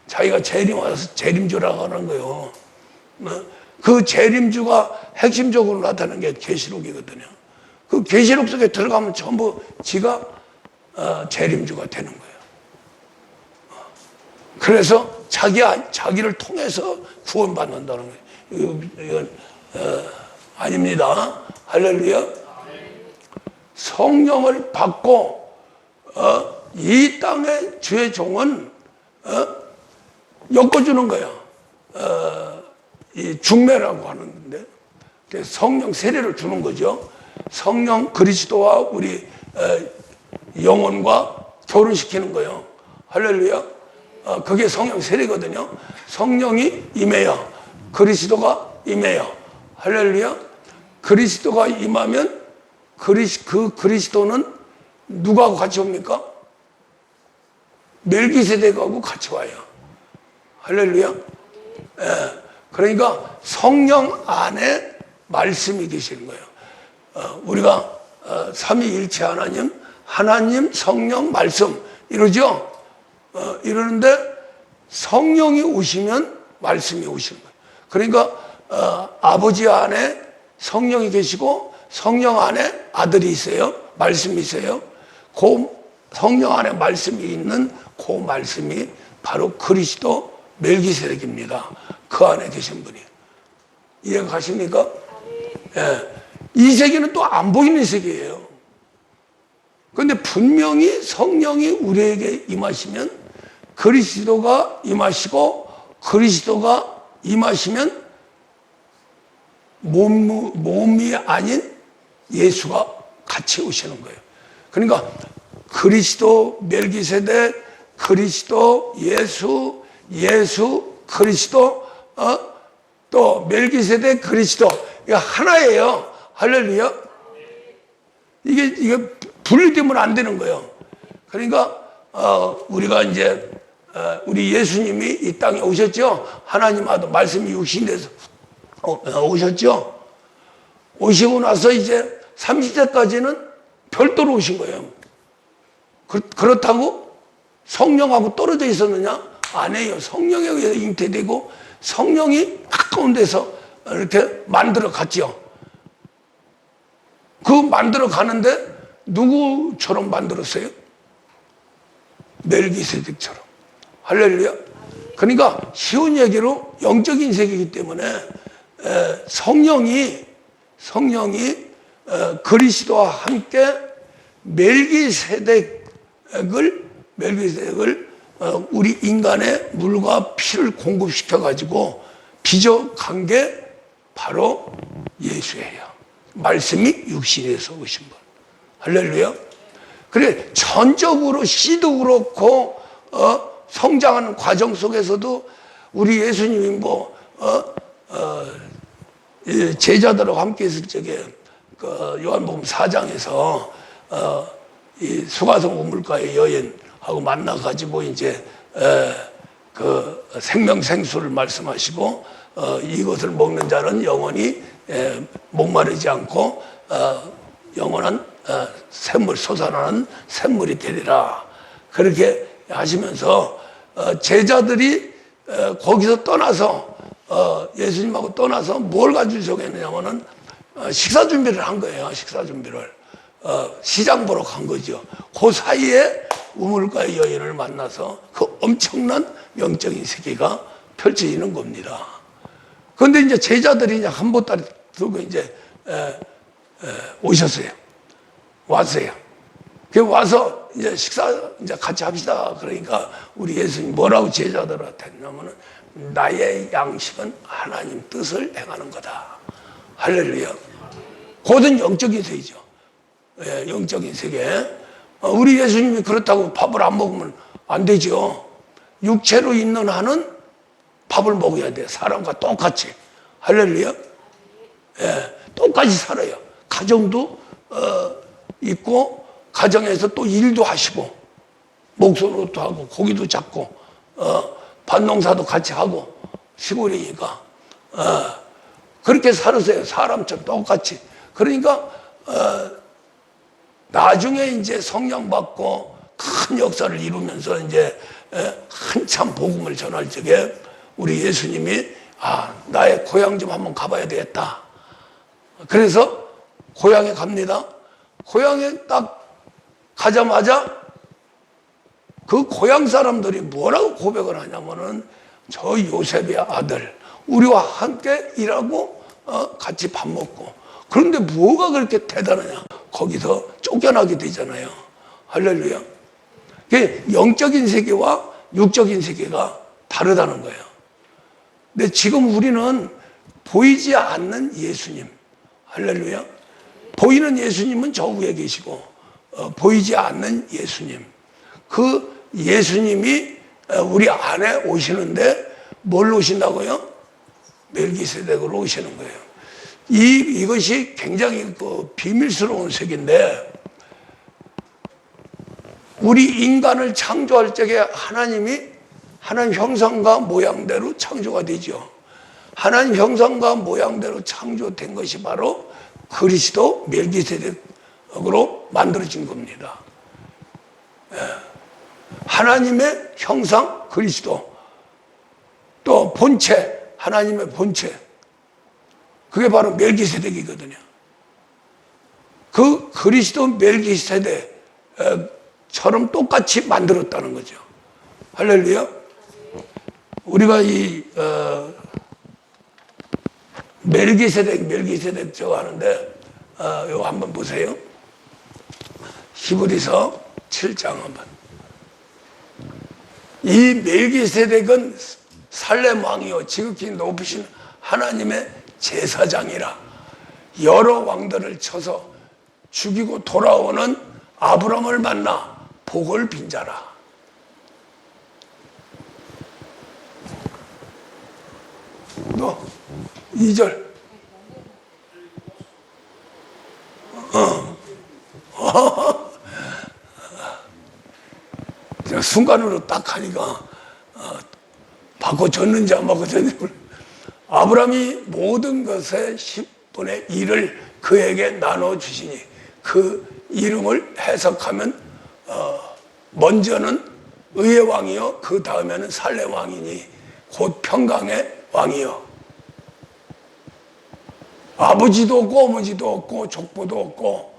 자기가 재림 와서 재림주라고 하는 거예요. 그 재림주가 핵심적으로 나타나는 게 계시록이거든요. 그 계시록 속에 들어가면 전부 지가 재림주가 되는 거예요. 그래서 자기를 통해서 구원받는다는 거예요. 이건 아닙니다. 할렐루야. 성령을 받고 이 땅의 주의 종은 엮어주는 거예요. 이 중매라고 하는데 성령 세례를 주는 거죠. 성령 그리스도와 우리 영혼과 결혼시키는 거예요. 할렐루야. 그게 성령 세례거든요. 성령이 임해요. 그리스도가 임해요. 할렐루야. 그리스도가 임하면 그 그리스도는 누구하고 같이 옵니까? 멜기세덱하고 같이 와요. 할렐루야. 그러니까 성령 안에 말씀이 계시는 거예요. 우리가 삼위일체 하나님, 성령, 말씀 이러죠. 이러는데 성령이 오시면 말씀이 오시는 거예요. 그러니까 아버지 안에 성령이 계시고 성령 안에 아들이 있어요. 말씀이 있어요. 그 성령 안에 말씀이 있는 그 말씀이 바로 그리스도 멜기세덱입니다. 그 안에 계신 분이. 이해가 가십니까? 예. 이 세계는 또 안 보이는 세계예요. 그런데 분명히 성령이 우리에게 임하시면 그리스도가 임하시고 그리스도가 임하시면 몸이 아닌 예수가 같이 오시는 거예요. 그러니까 그리스도 멜기세덱, 그리스도 예수, 그리스도 또 멜기세덱, 그리스도 이게 하나예요. 할렐루야. 이게 분리되면 안 되는 거예요. 그러니까 우리가 이제 우리 예수님이 이 땅에 오셨죠. 하나님 아들 말씀이 육신이 돼서 오셨죠. 오시고 나서 이제 30세까지는 별도로 오신 거예요. 그렇다고 성령하고 떨어져 있었느냐? 아니에요. 성령에 의해서 잉태되고 성령이 가까운 데서 이렇게 만들어 갔죠. 그 만들어 가는데 누구처럼 만들었어요? 멜기세덱처럼. 할렐루야. 그러니까 쉬운 얘기로 영적인 세계이기 때문에 성령이 그리스도와 함께 멜기세덱을 우리 인간의 물과 피를 공급시켜 가지고 빚어간 게 바로 예수예요. 말씀이 육신에서 오신 분. 할렐루야. 그래 전적으로 씨도 그렇고 성장하는 과정 속에서도 우리 예수님이 제자들하고 함께 있을 적에 요한복음 4장에서 이 수가성 우물가의 여인하고 만나가지고 이제 그 생명생수를 말씀하시고 이것을 먹는 자는 영원히 목마르지 않고 영원한 샘물 솟아나는 샘물이 되리라. 그렇게 하시면서 제자들이 거기서 떠나서 예수님하고 떠나서 뭘 가지고 저겠느냐면은 식사 준비를 한 거예요. 식사 준비를 시장 보러 간 거죠. 그 사이에 우물가의 여인을 만나서 그 엄청난 영적인 세계가 펼쳐지는 겁니다. 그런데 이제 제자들이 이제 한 보따리 들고 이제 오셨어요. 왔어요. 그 와서 이제 식사 이제 같이 합시다. 그러니까 우리 예수님 뭐라고 제자들한테 했냐면은 나의 양식은 하나님 뜻을 행하는 거다. 할렐루야. 고든 영적인 세계죠. 예, 영적인 세계. 우리 예수님이 그렇다고 밥을 안 먹으면 안 되죠. 육체로 있는 한은 밥을 먹어야 돼요. 사람과 똑같이. 할렐루야. 예, 똑같이 살아요. 가정도 있고 가정에서 또 일도 하시고 목소리도 하고 고기도 잡고 밭농사도 같이 하고 시골이니까 그렇게 살으세요. 사람처럼 똑같이. 그러니까 나중에 이제 성령 받고 큰 역사를 이루면서 이제 한참 복음을 전할 적에 우리 예수님이 나의 고향 좀 한번 가봐야 되겠다. 그래서 고향에 갑니다. 고향에 딱 가자마자 그 고향 사람들이 뭐라고 고백을 하냐면은, 저 요셉의 아들, 우리와 함께 일하고 같이 밥 먹고. 그런데 뭐가 그렇게 대단하냐? 거기서 쫓겨나게 되잖아요. 할렐루야. 영적인 세계와 육적인 세계가 다르다는 거예요. 근데 지금 우리는 보이지 않는 예수님, 할렐루야. 보이는 예수님은 저 위에 계시고, 보이지 않는 예수님, 그 예수님이 우리 안에 오시는데 뭘 오신다고요? 멜기세덱으로 오시는 거예요. 이것이 굉장히 비밀스러운 세계인데, 우리 인간을 창조할 적에 하나님이 하나님 형상과 모양대로 창조가 되죠. 하나님 형상과 모양대로 창조된 것이 바로 그리스도 멜기세덱으로 만들어진 겁니다. 하나님의 형상 그리스도, 또 본체, 하나님의 본체, 그게 바로 멜기세덱이거든요. 그 그리스도 멜기세덱처럼 똑같이 만들었다는 거죠. 할렐루야. 우리가 이 멜기세덱 저거 하는데, 이거 한번 보세요. 히브리서 7장 한번. 이 멜기세덱은 살렘 왕이요 지극히 높으신 하나님의 제사장이라, 여러 왕들을 쳐서 죽이고 돌아오는 아브람을 만나 복을 빈 자라. 너 2절. 순간으로 딱 하니까 바꿔줬는지 안 바꿔줬는지. 아브라함이 모든 것의 10분의 1을 그에게 나눠주시니, 그 이름을 해석하면 먼저는 의의 왕이요 그 다음에는 살렘 왕이니 곧 평강의 왕이요. 아버지도 없고 어머니도 없고 족보도 없고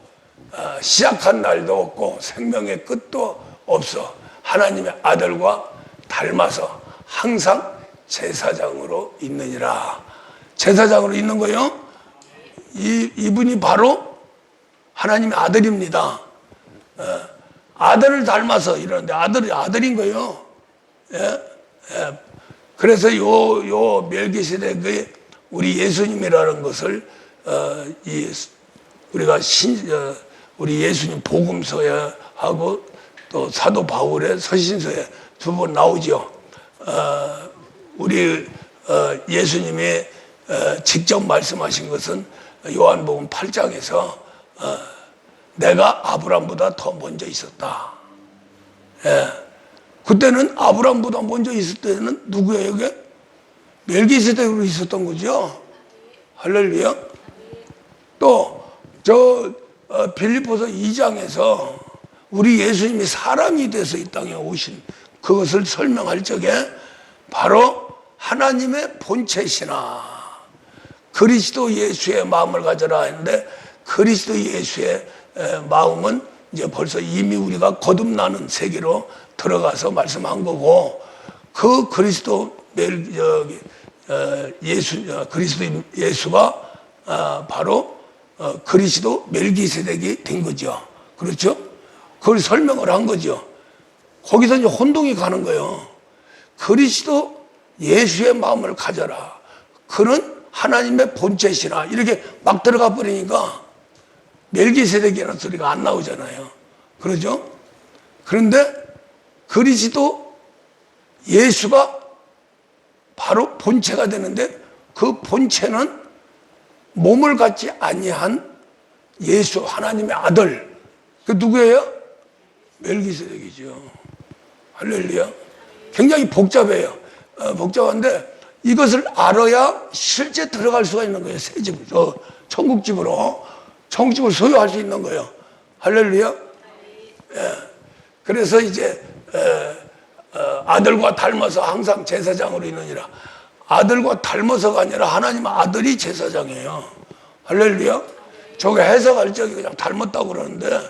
시작한 날도 없고 생명의 끝도 없어 하나님의 아들과 닮아서 항상 제사장으로 있느니라. 제사장으로 있는 거요. 이분이 바로 하나님의 아들입니다. 아들을 이러는데 아들인 거요. 그래서 요 멜기세덱의 우리 예수님이라는 것을 우리가 우리 예수님 복음서에 하고 또 사도 바울의 서신서에 두 번 나오죠. 우리 예수님이 직접 말씀하신 것은 요한복음 8장에서 내가 아브람보다 더 먼저 있었다. 그때는 아브람보다 먼저 있을 때는 누구예요? 이게? 멜기세덱으로 있었던 거죠. 할렐루야. 또 저 빌립보서 2장에서 우리 예수님이 사람이 돼서 이 땅에 오신 그것을 설명할 적에 바로 하나님의 본체시나 그리스도 예수의 마음을 가져라 했는데, 그리스도 예수의 마음은 이제 벌써 이미 우리가 거듭나는 세계로 들어가서 말씀한 거고, 그 그리스도 예수가 바로 그리스도 멜기세덱이 된 거죠. 그렇죠? 그걸 설명을 한 거죠. 거기서 이제 혼동이 가는 거예요. 그리스도 예수의 마음을 가져라. 그는 하나님의 본체시라. 이렇게 막 들어가 버리니까 멜기세덱이라는 소리가 안 나오잖아요. 그러죠? 그런데 그리스도 예수가 바로 본체가 되는데, 그 본체는 몸을 갖지 아니한 예수 하나님의 아들. 그 누구예요? 멜기세덱이죠. 할렐루야. 굉장히 복잡해요. 복잡한데 이것을 알아야 실제 들어갈 수가 있는 거예요. 새 집, 천국집으로. 천국집을 소유할 수 있는 거예요. 할렐루야. 그래서 이제 아들과 닮아서 항상 제사장으로 있느니라. 아들과 닮아서가 아니라 하나님 아들이 제사장이에요. 할렐루야. 저게 해석할 적에 그냥 닮았다고 그러는데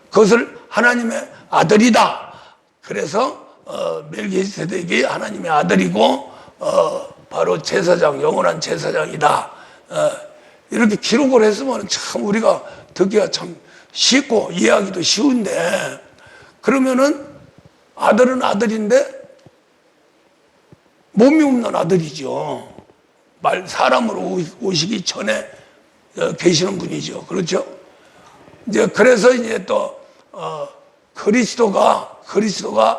그것을 하나님의 아들이다. 그래서 멜기세덱이 하나님의 아들이고 바로 제사장, 영원한 제사장이다. 이렇게 기록을 했으면 참 우리가 듣기가 참 쉽고 이해하기도 쉬운데, 그러면은 아들은 아들인데 몸이 없는 아들이죠. 사람으로 오시기 전에 계시는 분이죠. 그렇죠? 이제 그래서 이제 또 그리스도가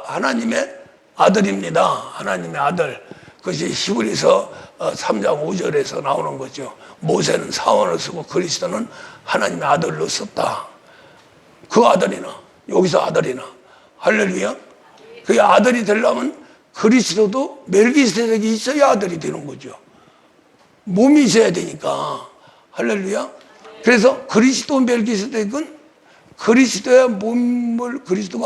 하나님의 아들입니다. 하나님의 아들. 그것이 히브리서 3장 5절에서 나오는 거죠. 모세는 사원을 쓰고 그리스도는 하나님의 아들로 썼다. 그 아들이나 여기서 아들이나 할렐루야. 그 아들이 되려면 그리스도도 멜기세덱이 있어야 아들이 되는 거죠. 몸이 있어야 되니까. 할렐루야. 그래서 그리스도 멜기세덱은 그리스도가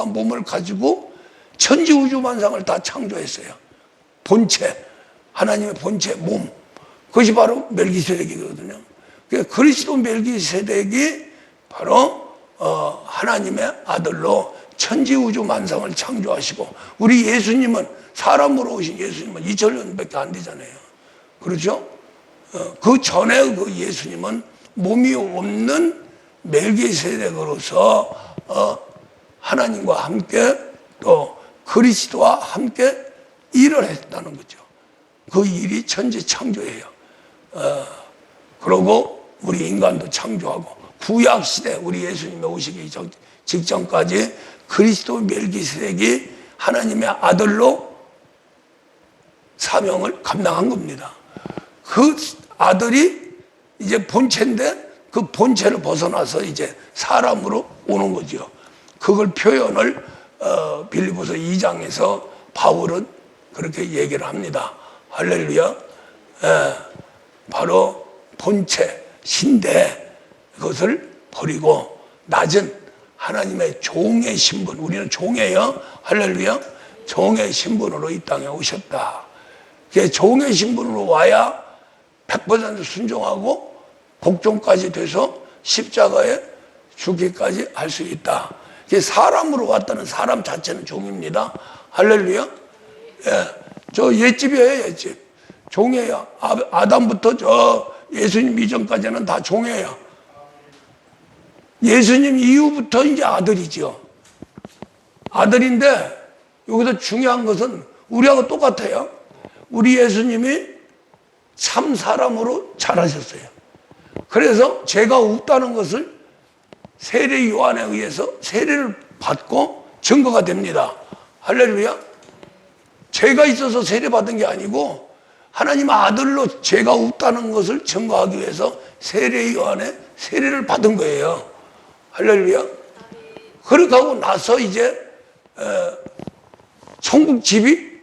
몸을 가지고 천지 우주 만상을 다 창조했어요. 본체, 하나님의 본체, 몸. 그것이 바로 멜기세덱이거든요. 그리스도 멜기세덱이 바로 하나님의 아들로 천지 우주 만상을 창조하시고, 우리 예수님은 사람으로 오신 예수님은 2000년밖에 안 되잖아요. 그렇죠? 그 전에 그 예수님은 몸이 없는 멜기세덱으로서 하나님과 함께 또 그리스도와 함께 일을 했다는 거죠. 그 일이 천지 창조예요. 그러고 우리 인간도 창조하고, 구약 시대 우리 예수님이 오시기 직전까지 그리스도 멜기세덱이 하나님의 아들로 사명을 감당한 겁니다. 그 아들이 이제 본체인데 그 본체를 벗어나서 이제 사람으로 오는 거죠. 그걸 표현을 빌립보서 2장에서 바울은 그렇게 얘기를 합니다. 할렐루야. 바로 본체, 신대, 그것을 버리고 낮은 하나님의 종의 신분, 우리는 종이에요. 할렐루야. 종의 신분으로 이 땅에 오셨다. 종의 신분으로 와야 100% 순종하고 복종까지 돼서 십자가에 죽기까지 할 수 있다. 사람으로 왔다는 사람 자체는 종입니다. 할렐루야. 저 옛집이에요, 옛집. 종이에요. 아담부터 저 예수님 이전까지는 다 종이에요. 예수님 이후부터 이제 아들이죠. 아들인데 여기서 중요한 것은 우리하고 똑같아요. 우리 예수님이 참 사람으로 자라셨어요. 그래서 죄가 없다는 것을 세례 요한에 의해서 세례를 받고 증거가 됩니다. 할렐루야. 죄가 있어서 세례 받은 게 아니고 하나님 아들로 죄가 없다는 것을 증거하기 위해서 세례 요한에 세례를 받은 거예요. 할렐루야. 그렇게 하고 나서 이제 천국집이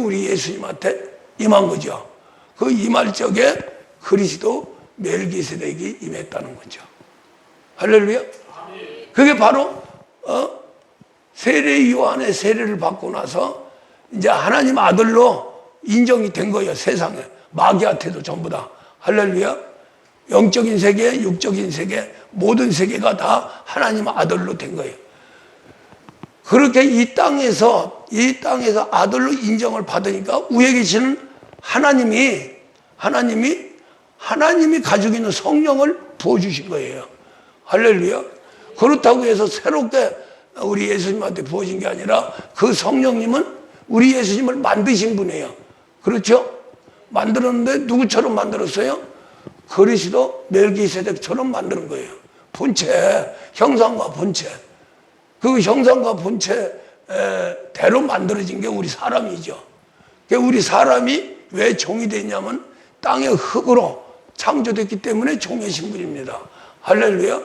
우리 예수님한테 임한 거죠. 그 임할 적에 그리스도 멜기세덱이 임했다는 거죠. 할렐루야. 그게 바로 세례 요한의 세례를 받고 나서 이제 하나님 아들로 인정이 된 거예요. 세상에 마귀한테도 전부 다. 할렐루야. 영적인 세계, 육적인 세계, 모든 세계가 다 하나님 아들로 된 거예요. 그렇게 이 땅에서 아들로 인정을 받으니까 위에 계시는 하나님이 가지고 있는 성령을 부어주신 거예요. 할렐루야. 그렇다고 해서 새롭게 우리 예수님한테 부어진 게 아니라 그 성령님은 우리 예수님을 만드신 분이에요. 그렇죠? 만들었는데 누구처럼 만들었어요? 그리스도 멜기세덱처럼 만드는 거예요. 본체, 형상과 본체. 그 형상과 본체대로 만들어진 게 우리 사람이죠. 우리 사람이 왜 종이 됐냐면 땅의 흙으로 창조됐기 때문에 종의 신분입니다. 할렐루야.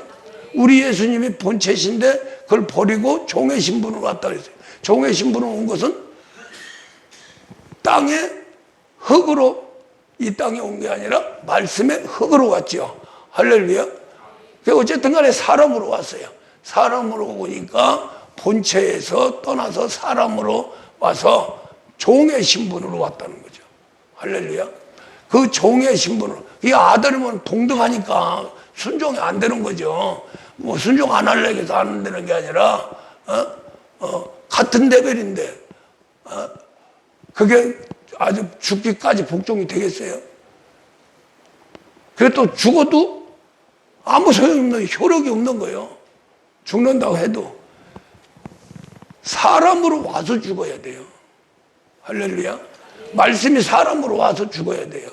우리 예수님이 본체신데 그걸 버리고 종의 신분으로 왔다 그랬어요. 종의 신분으로 온 것은 땅의 흙으로 이 땅에 온 게 아니라 말씀의 흙으로 왔죠. 할렐루야. 어쨌든 간에 사람으로 왔어요. 사람으로 오니까 본체에서 떠나서 사람으로 와서 종의 신분으로 왔다는 거죠. 할렐루야. 그 종의 신분으로. 이 아들이면 동등하니까 순종이 안 되는 거죠. 뭐 순종 안 하려고 해서 안 되는 게 아니라 같은 레벨인데 그게 아주 죽기까지 복종이 되겠어요? 그래 또 죽어도 아무 소용없는 효력이 없는 거예요. 죽는다고 해도 사람으로 와서 죽어야 돼요. 할렐루야. 말씀이 사람으로 와서 죽어야 돼요.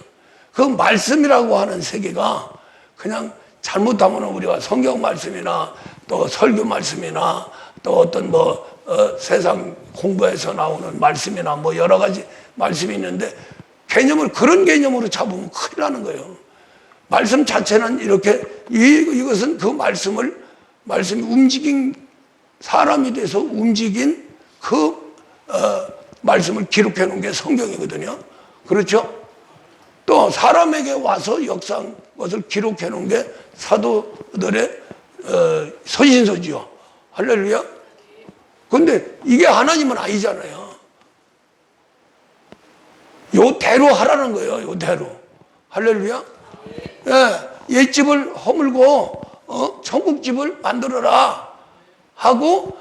그 말씀이라고 하는 세계가 그냥 잘못하면 우리가 성경 말씀이나 또 설교 말씀이나 또 어떤 세상 공부에서 나오는 말씀이나 뭐 여러 가지 말씀이 있는데 개념을 그런 개념으로 잡으면 큰일 나는 거예요. 말씀 자체는 이렇게 이것은 그 말씀이 움직인 사람이 돼서 움직인 그 말씀을 기록해 놓은 게 성경이거든요. 그렇죠? 또 사람에게 와서 역사한 것을 기록해 놓은 게 사도들의 서신서지요. 할렐루야. 그런데 이게 하나님은 아니잖아요. 요대로 하라는 거예요. 요대로. 할렐루야. 옛집을 허물고 천국집을 만들어라 하고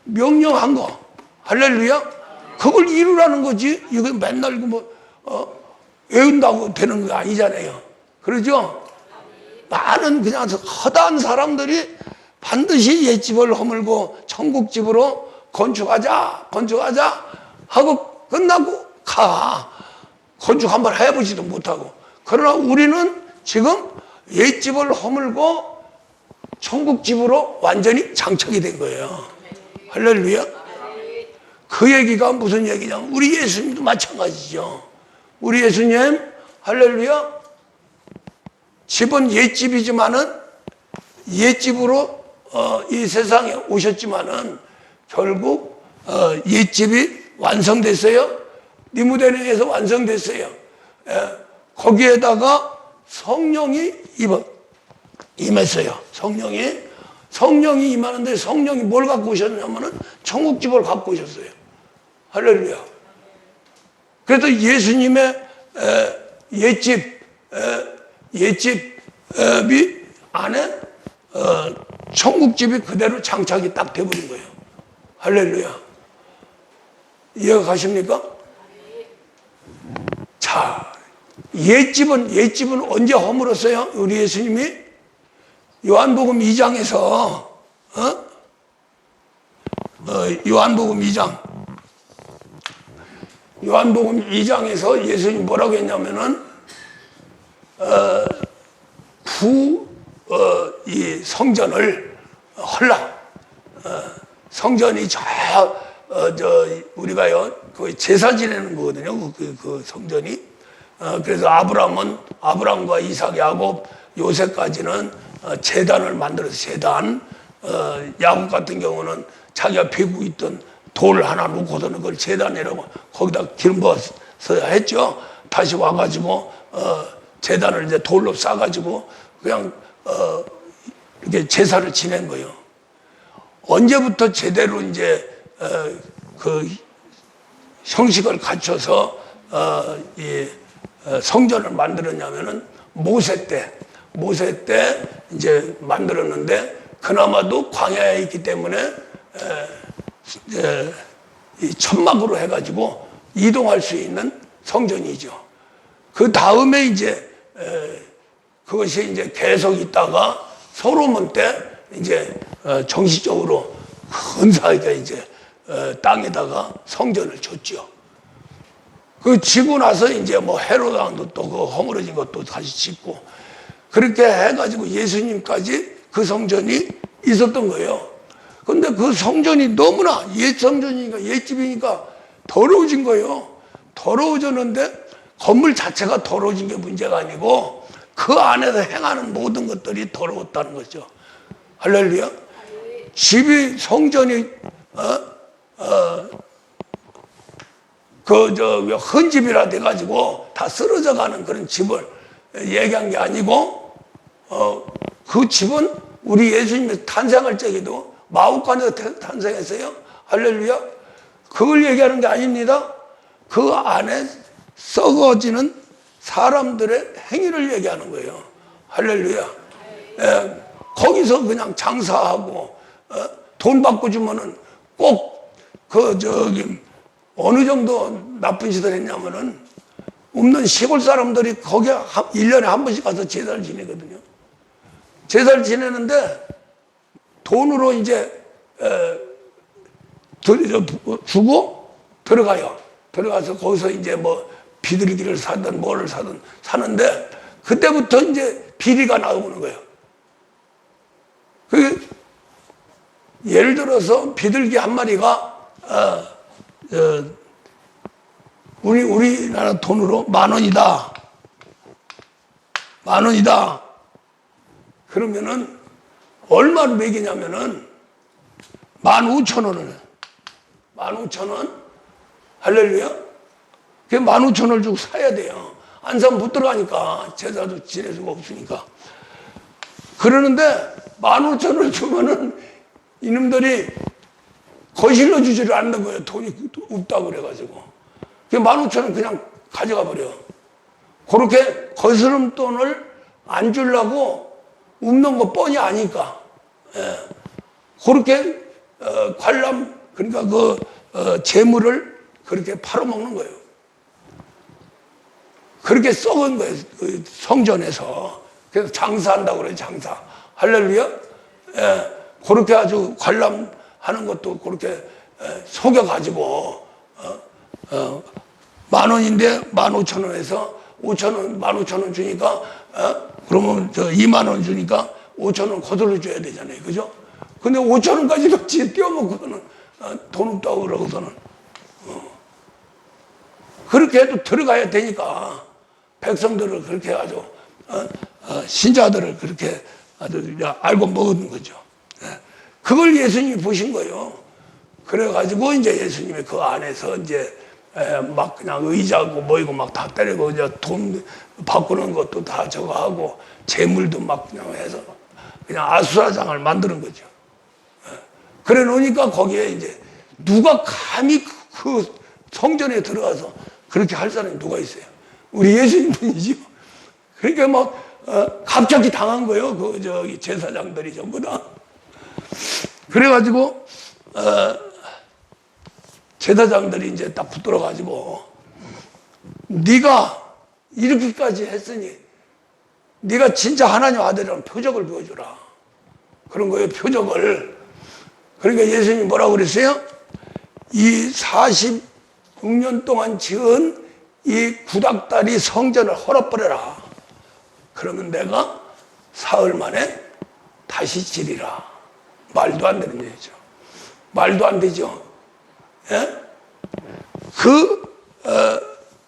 명령한 거. 할렐루야. 그걸 이루라는 거지. 이거 맨날 외운다고 되는 거 아니잖아요. 그러죠? 많은 그냥 허다한 사람들이 반드시 옛집을 허물고 천국집으로 건축하자 하고 끝나고 가. 건축 한번 해보지도 못하고. 그러나 우리는 지금 옛집을 허물고 천국집으로 완전히 장착이 된 거예요. 할렐루야. 그 얘기가 무슨 얘기냐면 우리 예수님도 마찬가지죠. 우리 예수님 할렐루야. 집은 옛집이지만은 옛집으로 이 세상에 오셨지만은 결국 옛집이 완성됐어요. 니무데네에서 완성됐어요. 거기에다가 성령이 임했어요. 성령이 임하는데 성령이 뭘 갖고 오셨냐면은 천국집을 갖고 오셨어요. 할렐루야. 그래서 예수님의 옛집이 안에 천국집이 그대로 장착이 딱 돼버린 거예요. 할렐루야. 이해가 가십니까? 자, 옛집은 언제 허물었어요? 우리 예수님이 요한복음 2장에서 요한복음 2장에서 예수님이 뭐라고 했냐면은 이 성전을 헐라. 성전이 우리가요 거의 제사 지내는 거거든요. 그 성전이. 그래서 아브람과 이삭, 야곱, 요셉까지는 제단을 만들어서 제단. 야곱 같은 경우는 자기가 베고 있던 돌 하나 놓고서는 그걸 제단이라고 거기다 기름 부어서 했죠. 다시 와가지고 제단을 이제 돌로 싸가지고 그냥 이렇게 제사를 지낸 거예요. 언제부터 제대로 이제 그 형식을 갖춰서 이 성전을 만들었냐면은 모세 때 이제 만들었는데 그나마도 광야에 있기 때문에 이 천막으로 해가지고 이동할 수 있는 성전이죠. 그 다음에 이제 그것이 이제 계속 있다가 솔로몬 때 이제 정식적으로 근사하게 이제 땅에다가 성전을 줬죠. 그 지고 나서 이제 뭐 헤롯 왕도 또 그 허물어진 것도 다시 짓고 그렇게 해가지고 예수님까지 그 성전이 있었던 거예요. 근데 그 성전이 너무나 옛 성전이니까 옛집이니까 더러워진 거예요. 더러워졌는데 건물 자체가 더러워진 게 문제가 아니고 그 안에서 행하는 모든 것들이 더러웠다는 거죠. 할렐루야. 집이 성전이 헌집이라 돼가지고 다 쓰러져 가는 그런 집을 얘기한 게 아니고 그 집은 우리 예수님이 탄생할 적에도 마옥간에서 탄생했어요. 할렐루야. 그걸 얘기하는 게 아닙니다. 그 안에 썩어지는 사람들의 행위를 얘기하는 거예요. 할렐루야. 거기서 그냥 장사하고 돈 받고 주면은 꼭 어느 정도 나쁜 짓을 했냐면은 없는 시골 사람들이 거기 1년에 한 번씩 가서 제사를 지내거든요. 제사를 지내는데 돈으로 이제 주고 들어가요. 들어가서 거기서 이제 뭐 비둘기를 사든 뭐를 사든 사는데 그때부터 이제 비리가 나오는 거예요. 예를 들어서 비둘기 한 마리가 우리나라 돈으로 10,000원이다. 10,000원이다. 그러면은 얼마를 매기냐면은 15,000원을. 15,000원? 할렐루야? 그 15,000원을 주고 사야 돼요. 안 사면 못 들어가니까. 제사도 지낼 수가 없으니까. 그러는데 15,000원을 주면은 이놈들이 거실로 주지를 않는 거예요. 돈이 없다고 그래가지고. 그 15,000원 그냥 가져가 버려. 그렇게 거스름 돈을 안 주려고 없는 거 뻔히 아니까. 그렇게 관람, 그러니까 재물을 그렇게 팔아먹는 거예요. 그렇게 썩은 거예요. 그 성전에서. 그래서 장사한다고 그래요. 장사. 할렐루야. 그렇게 아주 관람하는 것도 그렇게 속여가지고 10,000원인데 15,000원에서 5,000원, 15,000원 주니까 그러면 20,000원 주니까 5,000원 거들어 줘야 되잖아요. 그죠? 근데 5,000원까지도 떼어먹고서는 돈 없다고 그러고서는 그렇게 해도 들어가야 되니까 백성들을 그렇게 해가지고 신자들을 그렇게 아주 알고 먹은 거죠. 그걸 예수님이 보신 거예요. 그래가지고 이제 예수님이 그 안에서 이제 막 그냥 의자고 뭐이고 막 다 때리고 이제 돈 바꾸는 것도 다 저거 하고 재물도 막 그냥 해서 그냥 아수라장을 만드는 거죠. 그래 놓으니까 거기에 이제 누가 감히 그 성전에 들어가서 그렇게 할 사람이 누가 있어요? 우리 예수님뿐이죠. 그러니까 막 갑자기 당한 거예요. 그 제사장들이 전부 다. 그래가지고 제사장들이 이제 딱 붙들어가지고 네가 이렇게까지 했으니 네가 진짜 하나님 아들이라는 표적을 보여주라. 그런 거예요. 표적을. 그러니까 예수님이 뭐라고 그랬어요? 이 46년 동안 지은 이 구닥다리 성전을 헐어버려라. 그러면 내가 사흘 만에 다시 지리라. 말도 안 되는 얘기죠. 말도 안 되죠. 예?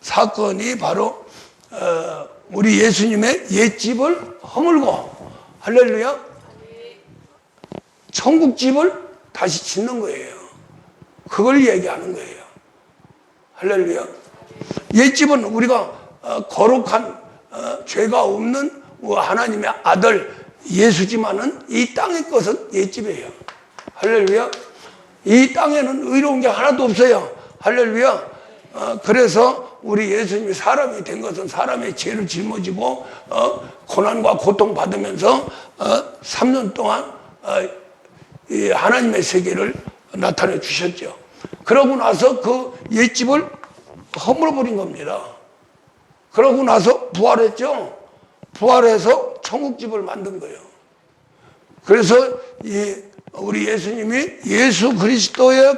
사건이 바로 우리 예수님의 옛집을 허물고 할렐루야 천국집을 다시 짓는 거예요. 그걸 얘기하는 거예요. 할렐루야. 옛집은 우리가 거룩한 죄가 없는 하나님의 아들 예수지만은 이 땅의 것은 옛집이에요. 할렐루야. 이 땅에는 의로운 게 하나도 없어요. 할렐루야. 그래서 우리 예수님이 사람이 된 것은 사람의 죄를 짊어지고 고난과 고통 받으면서 3년 동안 이 하나님의 세계를 나타내 주셨죠. 그러고 나서 그 옛집을 허물어 버린 겁니다. 그러고 나서 부활했죠. 부활해서 천국집을 만든 거예요. 그래서 우리 예수님이 예수 그리스도의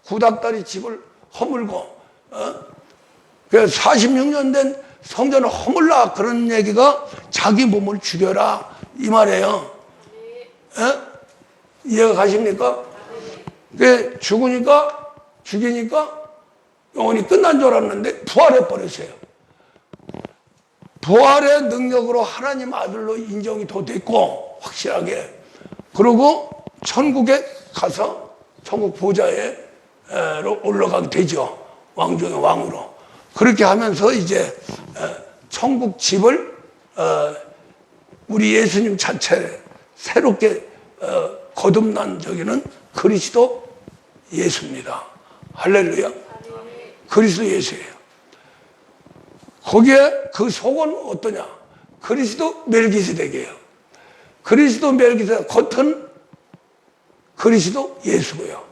구닥다리 집을 허물고 그래서 46년 된 성전을 허물라 그런 얘기가 자기 몸을 죽여라 이 말이에요. 이해가 가십니까? 죽이니까 영혼이 끝난 줄 알았는데 부활해 버렸어요. 부활의 능력으로 하나님 아들로 인정이 더 됐고 확실하게 그리고 천국에 가서 천국 보좌에 올라가게 되죠. 왕 중의 왕으로. 그렇게 하면서 이제 천국 집을 우리 예수님 자체 새롭게 거듭난 저기는 그리스도 예수입니다. 할렐루야. 그리스도 예수예요. 거기에 그 속은 어떠냐? 그리스도 멜기세덱이에요. 그리스도 멜기세덱, 겉은 그리스도 예수고요.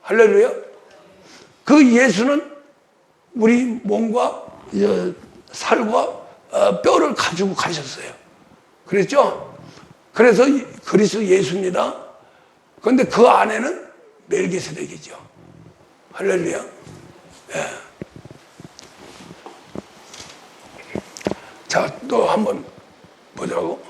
할렐루야. 그 예수는 우리 몸과 살과 뼈를 가지고 가셨어요. 그랬죠? 그래서 그리스도 예수입니다. 그런데 그 안에는 멜기세덱이죠. 할렐루야. 예. 자, 또 한번 보자고.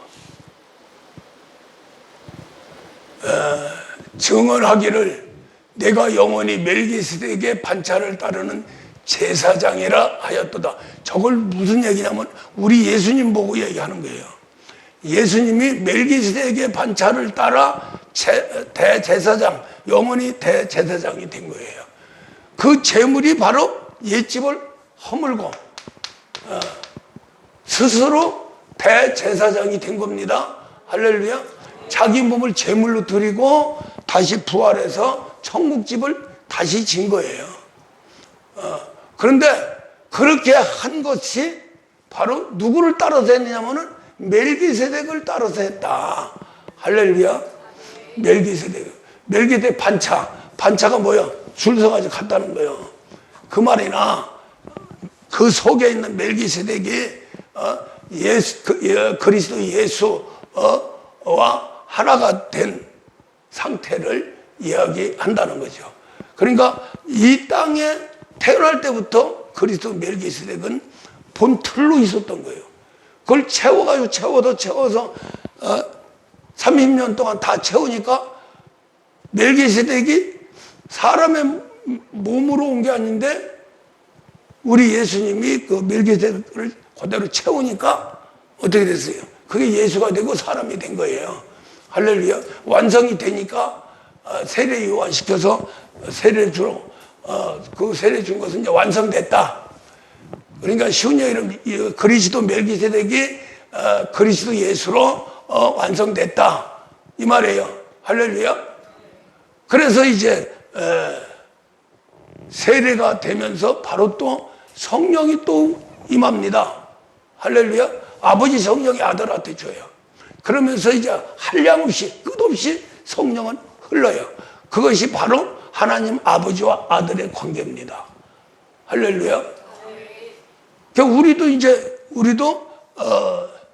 증언하기를 내가 영원히 멜기세덱의 반차를 따르는 제사장이라 하였도다. 저걸 무슨 얘기냐면 우리 예수님 보고 얘기하는 거예요. 예수님이 멜기세덱의 반차를 따라 대제사장, 영원히 대제사장이 된 거예요. 그 제물이 바로 옛집을 허물고 스스로 대제사장이 된 겁니다. 할렐루야. 자기 몸을 제물로 드리고 다시 부활해서 천국집을 다시 진 거예요. 그런데 그렇게 한 것이 바로 누구를 따라서 했느냐면은 멜기세덱을 따라서 했다. 할렐루야. 멜기세덱 반차가 뭐야? 줄 서가지고 갔다는 거예요. 그 말이나 그 속에 있는 멜기세덱이 그리스도 예수와 하나가 된 상태를 이야기한다는 거죠. 그러니까 이 땅에 태어날 때부터 그리스도 멜기세덱은 본 틀로 있었던 거예요. 그걸 채워서 30년 동안 다 채우니까 멜기세덱이 사람의 몸으로 온 게 아닌데 우리 예수님이 그 멜기세덱을 그대로 채우니까 어떻게 됐어요? 그게 예수가 되고 사람이 된 거예요. 할렐루야. 완성이 되니까 세례 요한시켜서 세례 주로 그 세례 준 것은 이제 완성됐다. 그러니까 쉬운 얘기로 그리스도 멜기세덱이 그리스도 예수로 완성됐다 이 말이에요. 할렐루야. 그래서 이제 세례가 되면서 바로 또 성령이 또 임합니다. 할렐루야. 아버지 성령이 아들한테 줘요. 그러면서 이제 한량없이 끝없이 성령은 흘러요. 그것이 바로 하나님 아버지와 아들의 관계입니다. 할렐루야. 우리도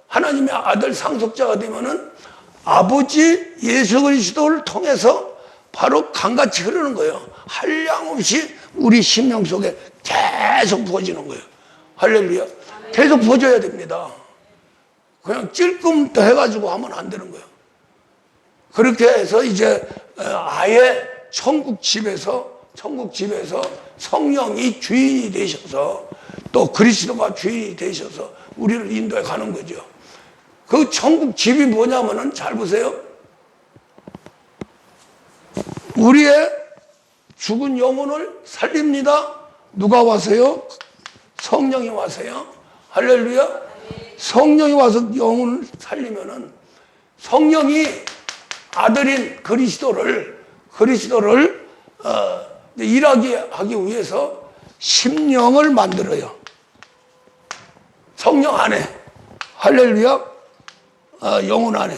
하나님의 아들 상속자가 되면은 아버지 예수 그리스도를 통해서 바로 강같이 흐르는 거예요. 한량없이 우리 심령 속에 계속 부어지는 거예요. 할렐루야. 계속 부어져야 됩니다. 그냥 찔끔 더 해가지고 하면 안 되는 거예요. 그렇게 해서 이제 아예 천국 집에서 성령이 주인이 되셔서 또 그리스도가 주인이 되셔서 우리를 인도해 가는 거죠. 그 천국 집이 뭐냐면은 잘 보세요. 우리의 죽은 영혼을 살립니다. 누가 와서요? 성령이 와서요. 할렐루야. 성령이 와서 영혼을 살리면은 성령이 아들인 그리스도를 일하게 하기 위해서 심령을 만들어요. 성령 안에. 할렐루야. 영혼 안에.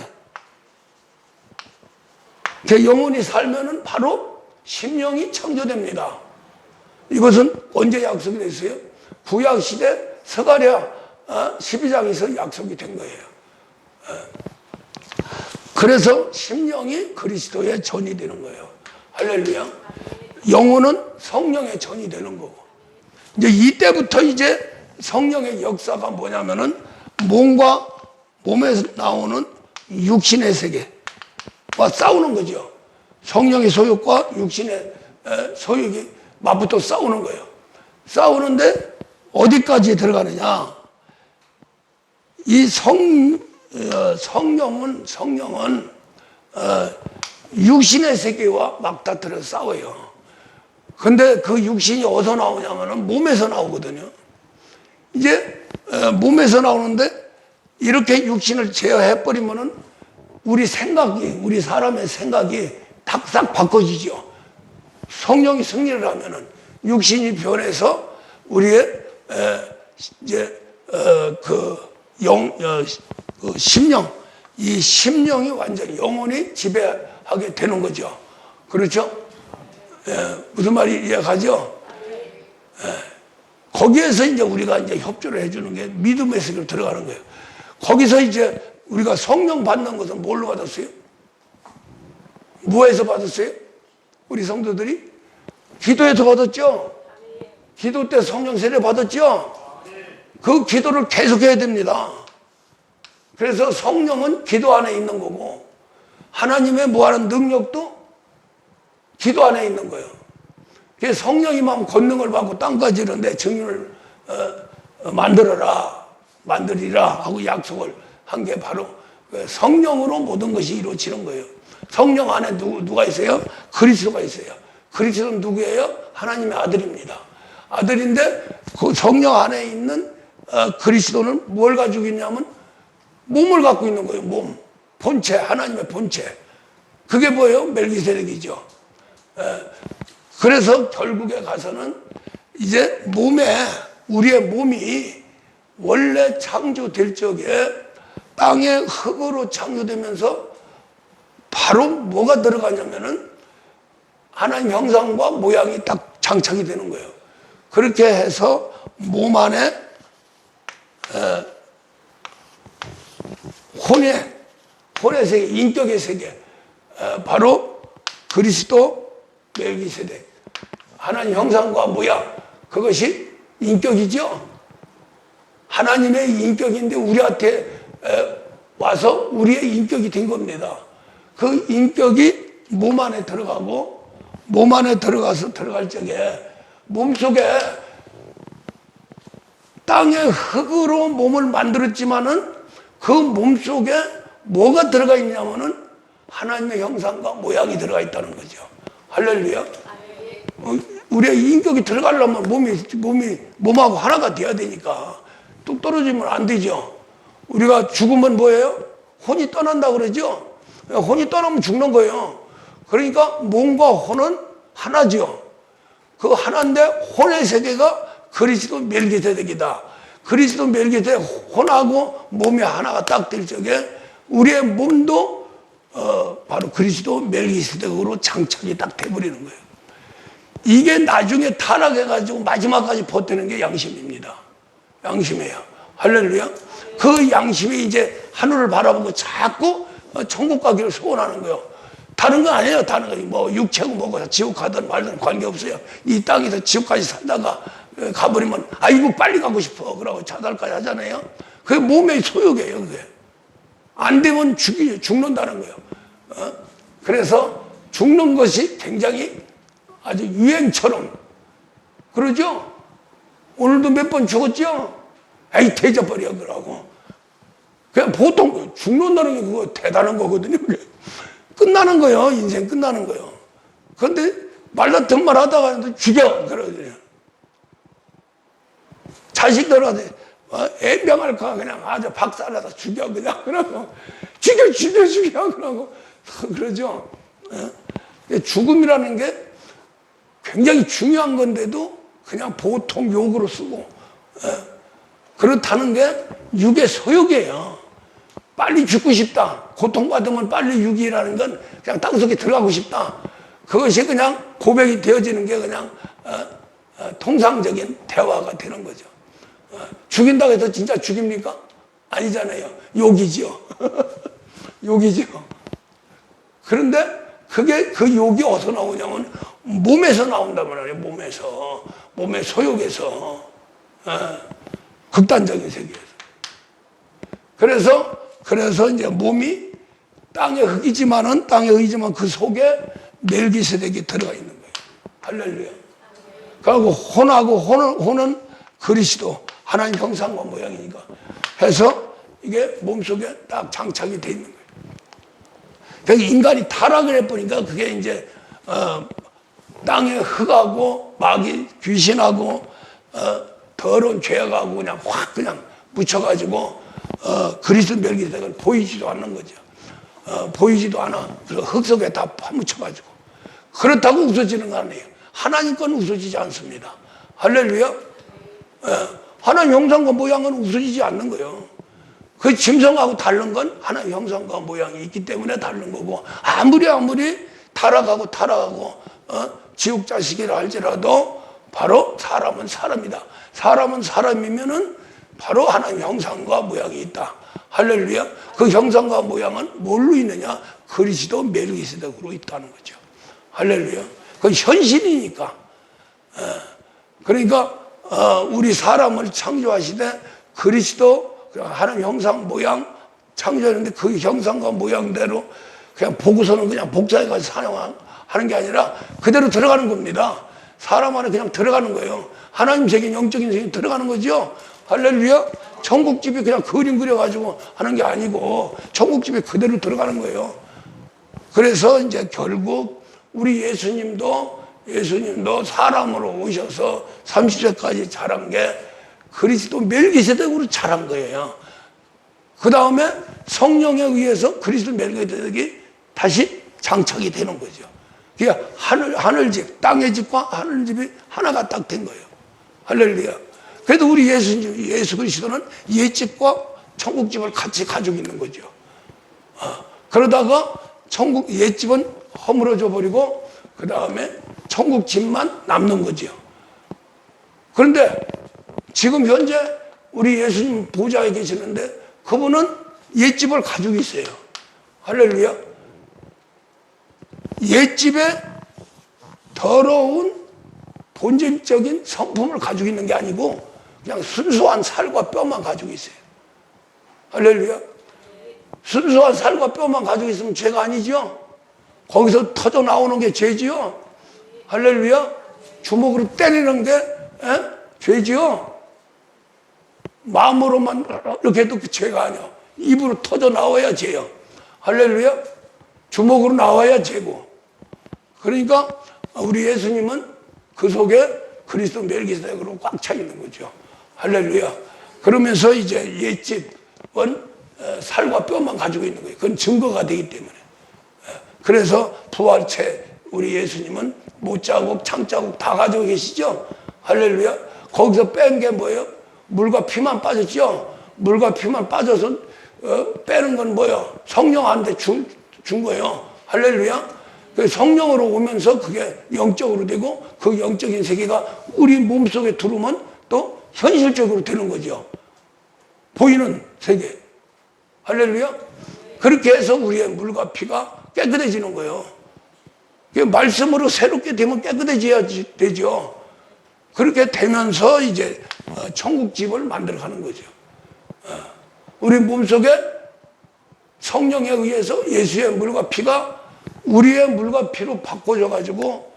그 영혼이 살면은 바로 심령이 창조됩니다. 이것은 언제 약속이 됐어요? 구약시대 스가랴 12장에서 약속이 된 거예요. 그래서 심령이 그리스도의 전이 되는 거예요. 할렐루야. 영혼은 성령의 전이 되는 거고. 이제 이때부터 이제 성령의 역사가 뭐냐면은 몸에서 나오는 육신의 세계와 싸우는 거죠. 성령의 소욕과 육신의 소욕이 맞붙어 싸우는 거예요. 싸우는데 어디까지 들어가느냐? 이 성령은 육신의 세계와 맞닥뜨려 싸워요. 근데 그 육신이 어디서 나오냐면은 몸에서 나오거든요. 이제 몸에서 나오는데 이렇게 육신을 제어해버리면은 우리 사람의 생각이 탁싹 바꿔지죠. 성령이 승리를 하면은 육신이 변해서 우리의 이제 심령, 이 심령이 완전히 영혼이 지배하게 되는 거죠. 그렇죠? 무슨 말이 이해가죠? 거기에서 이제 우리가 이제 협조를 해주는 게 믿음의 세계로 들어가는 거예요. 거기서 이제 우리가 성령 받는 것은 뭘로 받았어요? 무에서 받았어요? 우리 성도들이? 기도에서 받았죠? 기도 때 성령 세례 받았죠? 그 기도를 계속해야 됩니다. 그래서 성령은 기도 안에 있는 거고 하나님의 무한한 능력도 기도 안에 있는 거예요. 그래서 성령이 막 권능을 받고 땅까지 이런데 증인을 만들리라 하고 약속을 한 게 바로 성령으로 모든 것이 이루어지는 거예요. 성령 안에 누가 있어요? 그리스도가 있어요. 그리스도는 누구예요? 하나님의 아들입니다. 아들인데 그 성령 안에 있는 그리스도는 뭘 가지고 있냐면 몸을 갖고 있는 거예요. 몸, 본체, 하나님의 본체. 그게 뭐예요? 멜기세덱이죠. 그래서 결국에 가서는 이제 우리의 몸이 원래 창조될 적에 땅의 흙으로 창조되면서 바로 뭐가 들어가냐면은 하나님 형상과 모양이 딱 장착이 되는 거예요. 그렇게 해서 몸 안에 혼의 세계, 인격의 세계, 바로 그리스도, 멜기세덱, 하나님 형상과 모양, 그것이 인격이죠. 하나님의 인격인데 우리한테 와서 우리의 인격이 된 겁니다. 그 인격이 몸 안에 들어가고 몸 안에 들어갈 적에 몸속에 땅의 흙으로 몸을 만들었지만은 그 몸속에 뭐가 들어가 있냐면은 하나님의 형상과 모양이 들어가 있다는 거죠. 할렐루야. 우리의 인격이 들어가려면 몸하고 하나가 돼야 되니까 뚝 떨어지면 안 되죠. 우리가 죽으면 뭐예요? 혼이 떠난다 그러죠. 혼이 떠나면 죽는 거예요. 그러니까 몸과 혼은 하나죠. 그 하나인데 혼의 세계가 그리스도 멜기세덱이다. 그리스도 멜기세덱 혼하고 몸이 하나가 딱 될 적에 우리의 몸도 바로 그리스도 멜기세덱으로 장착이 딱 돼버리는 거예요. 이게 나중에 타락해가지고 마지막까지 버티는 게 양심입니다. 양심이에요. 할렐루야. 그 양심이 이제 하늘을 바라보고 자꾸 천국 가기를 소원하는 거예요. 다른 건 아니에요. 다른 거 뭐 육체고 뭐고 지옥 가든 말든 관계없어요. 이 땅에서 지옥까지 살다가 가버리면 아이고 빨리 가고 싶어 그러고 자살까지 하잖아요. 그게 몸의 소욕이에요. 그게 안 되면 죽는다는 거예요. 그래서 죽는 것이 굉장히 아주 유행처럼 그러죠. 오늘도 몇 번 죽었죠. 에이 대접버려 그러고 그냥 보통 죽는다는 게 그거 대단한 거거든요. 끝나는 거예요. 인생 끝나는 거예요. 그런데 말로 든말 하다가 죽여 그러거든요. 자식들한테 애병할까 그냥 아주 박살나서 죽여 그냥 그러고 죽여 그러고 그러죠. 죽음이라는 게 굉장히 중요한 건데도 그냥 보통 욕으로 쓰고 그렇다는 게 육의 소욕이에요. 빨리 죽고 싶다. 고통받으면 빨리 육이라는 건 그냥 땅속에 들어가고 싶다. 그것이 그냥 고백이 되어지는 게 그냥 통상적인 대화가 되는 거죠. 죽인다고 해서 진짜 죽입니까? 아니잖아요. 욕이죠. 욕이죠. 그런데 그게 그 욕이 어디서 나오냐면 몸에서 나온단 말이에요. 몸의 소욕에서 극단적인 세계에서. 그래서 이제 몸이 땅의 흙이지만 그 속에 멜기세덱이 들어가 있는 거예요. 할렐루야. 그리고 혼은 그리스도 하나님 형상과 모양이니까 해서 이게 몸속에 딱 장착이 돼 있는 거예요. 그러니까 인간이 타락을 해보니까 그게 이제 땅의 흙하고 마귀 귀신하고 더러운 죄하고 그냥 확 그냥 묻혀가지고 그리스도 멜기세덱은 보이지도 않는 거죠. 보이지도 않아. 그래서 흙 속에 다 파묻혀가지고 그렇다고 웃어지는 거 아니에요. 하나님 건 웃어지지 않습니다. 할렐루야. 하나님 형상과 모양은 없어지지 않는 거예요. 그 짐승하고 다른 건 하나님 형상과 모양이 있기 때문에 다른 거고, 아무리 타락하고 지옥 자식이라 할지라도 바로 사람은 사람이다. 사람은 사람이면은 바로 하나님 형상과 모양이 있다. 할렐루야. 그 형상과 모양은 뭘로 있느냐? 그리스도 멜기세덱으로 있다는 거죠. 할렐루야. 그건 현실이니까. 그러니까 우리 사람을 창조하시되 그리스도 하나님 형상 모양 창조했는데 그 형상과 모양대로 그냥 보고서는 그냥 복사해가지고 사용하는 게 아니라 그대로 들어가는 겁니다. 사람 안에 그냥 들어가는 거예요. 하나님 세계, 영적인 세계 들어가는 거죠. 할렐루야. 천국집이 그냥 그림 그려가지고 하는 게 아니고 천국집에 그대로 들어가는 거예요. 그래서 이제 결국 우리 예수님도 사람으로 오셔서 30세까지 자란 게 그리스도 멜기세덱으로 자란 거예요. 그 다음에 성령에 의해서 그리스도 멜기세덱이 다시 장착이 되는 거죠. 그러니까 하늘집, 땅의 집과 하늘집이 하나가 딱 된 거예요. 할렐루야. 그래도 우리 예수 그리스도는 옛집과 천국집을 같이 가지고 있는 거죠. 그러다가 옛집은 허물어져 버리고 그 다음에 천국집만 남는 거죠. 그런데 지금 현재 우리 예수님 보좌에 계시는데 그분은 옛집을 가지고 있어요. 할렐루야. 옛집에 더러운 본질적인 성품을 가지고 있는 게 아니고 그냥 순수한 살과 뼈만 가지고 있어요. 할렐루야. 순수한 살과 뼈만 가지고 있으면 죄가 아니죠. 거기서 터져 나오는 게 죄지요. 할렐루야. 주먹으로 때리는 게 죄지요. 마음으로만 이렇게 해도 그 죄가 아니야. 입으로 터져 나와야 죄요. 할렐루야. 주먹으로 나와야 죄고. 그러니까 우리 예수님은 그 속에 그리스도 멜기세덱으로 꽉 차 있는 거죠. 할렐루야. 그러면서 이제 옛집은 살과 뼈만 가지고 있는 거예요. 그건 증거가 되기 때문에. 그래서 부활체 우리 예수님은 못자국, 창자국 다 가지고 계시죠. 할렐루야. 거기서 뺀 게 뭐예요? 물과 피만 빠졌죠. 물과 피만 빠져서 빼는 건 뭐예요? 성령한테 준 거예요. 할렐루야. 그 성령으로 오면서 그게 영적으로 되고 그 영적인 세계가 우리 몸속에 들어오면 또 현실적으로 되는 거죠. 보이는 세계. 할렐루야. 그렇게 해서 우리의 물과 피가 깨끗해지는 거예요. 말씀으로 새롭게 되면 깨끗해져야 되죠. 그렇게 되면서 이제 천국집을 만들어가는 거죠. 우리 몸속에 성령에 의해서 예수의 물과 피가 우리의 물과 피로 바꿔져가지고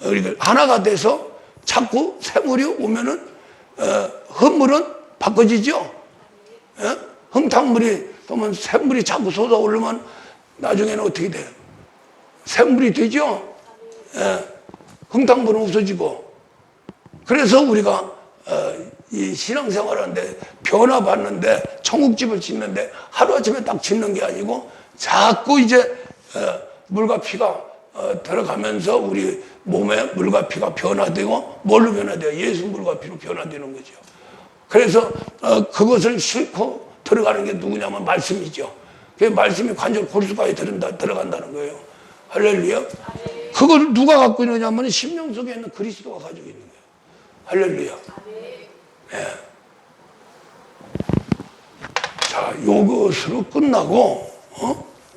우리가 하나가 돼서 자꾸 샘물이 오면은 흙물은 바꿔지죠. 흥탕물이 오면 샘물이 자꾸 쏟아오르면 나중에는 어떻게 돼요? 샘물이 되죠. 흥탕물은 없어지고. 그래서 우리가 이 신앙생활하는데 변화받는데 천국집을 짓는데 하루아침에 딱 짓는 게 아니고 자꾸 이제 물과 피가 들어가면서 우리 몸에 물과 피가 변화되고 뭘로 변화돼요? 예수 물과 피로 변화되는 거죠. 그래서 그것을 싣고 들어가는 게 누구냐면 말씀이죠. 그 말씀이 관절 골수까지 들어간다는 거예요. 할렐루야. 그걸 누가 갖고 있느냐면 심령 속에 있는 그리스도가 가지고 있는 거예요. 할렐루야. 네. 자, 요것으로 끝나고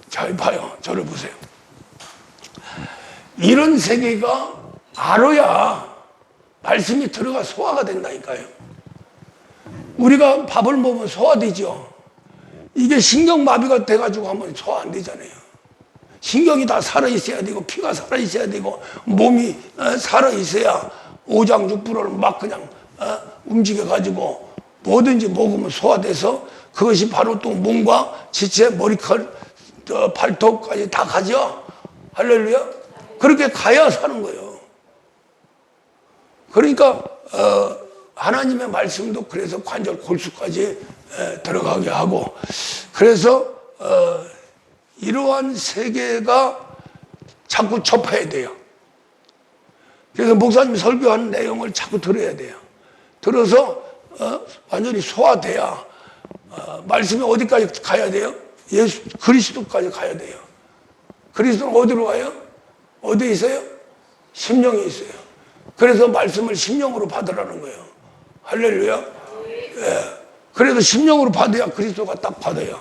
잘 봐요. 저를 보세요. 이런 세계가 알아야 말씀이 들어가 소화가 된다니까요. 우리가 밥을 먹으면 소화되죠. 이게 신경마비가 돼가지고 하면 소화 안 되잖아요. 신경이 다 살아있어야 되고 피가 살아있어야 되고 몸이 살아있어야 오장육부를 막 그냥 움직여가지고 뭐든지 먹으면 소화돼서 그것이 바로 또 몸과 지체, 머리칼, 발톱까지 다 가죠. 할렐루야. 그렇게 가야 사는 거예요. 그러니까 하나님의 말씀도 그래서 관절 골수까지 들어가게 하고 그래서 이러한 세계가 자꾸 접해야 돼요. 그래서 목사님이 설교하는 내용을 자꾸 들어야 돼요. 들어서 완전히 소화돼야 말씀이 어디까지 가야 돼요? 예수 그리스도까지 가야 돼요. 그리스도는 어디로 가요? 어디에 있어요? 심령에 있어요. 그래서 말씀을 심령으로 받으라는 거예요. 할렐루야. 예. 그래서 심령으로 받아야 그리스도가 딱 받아요.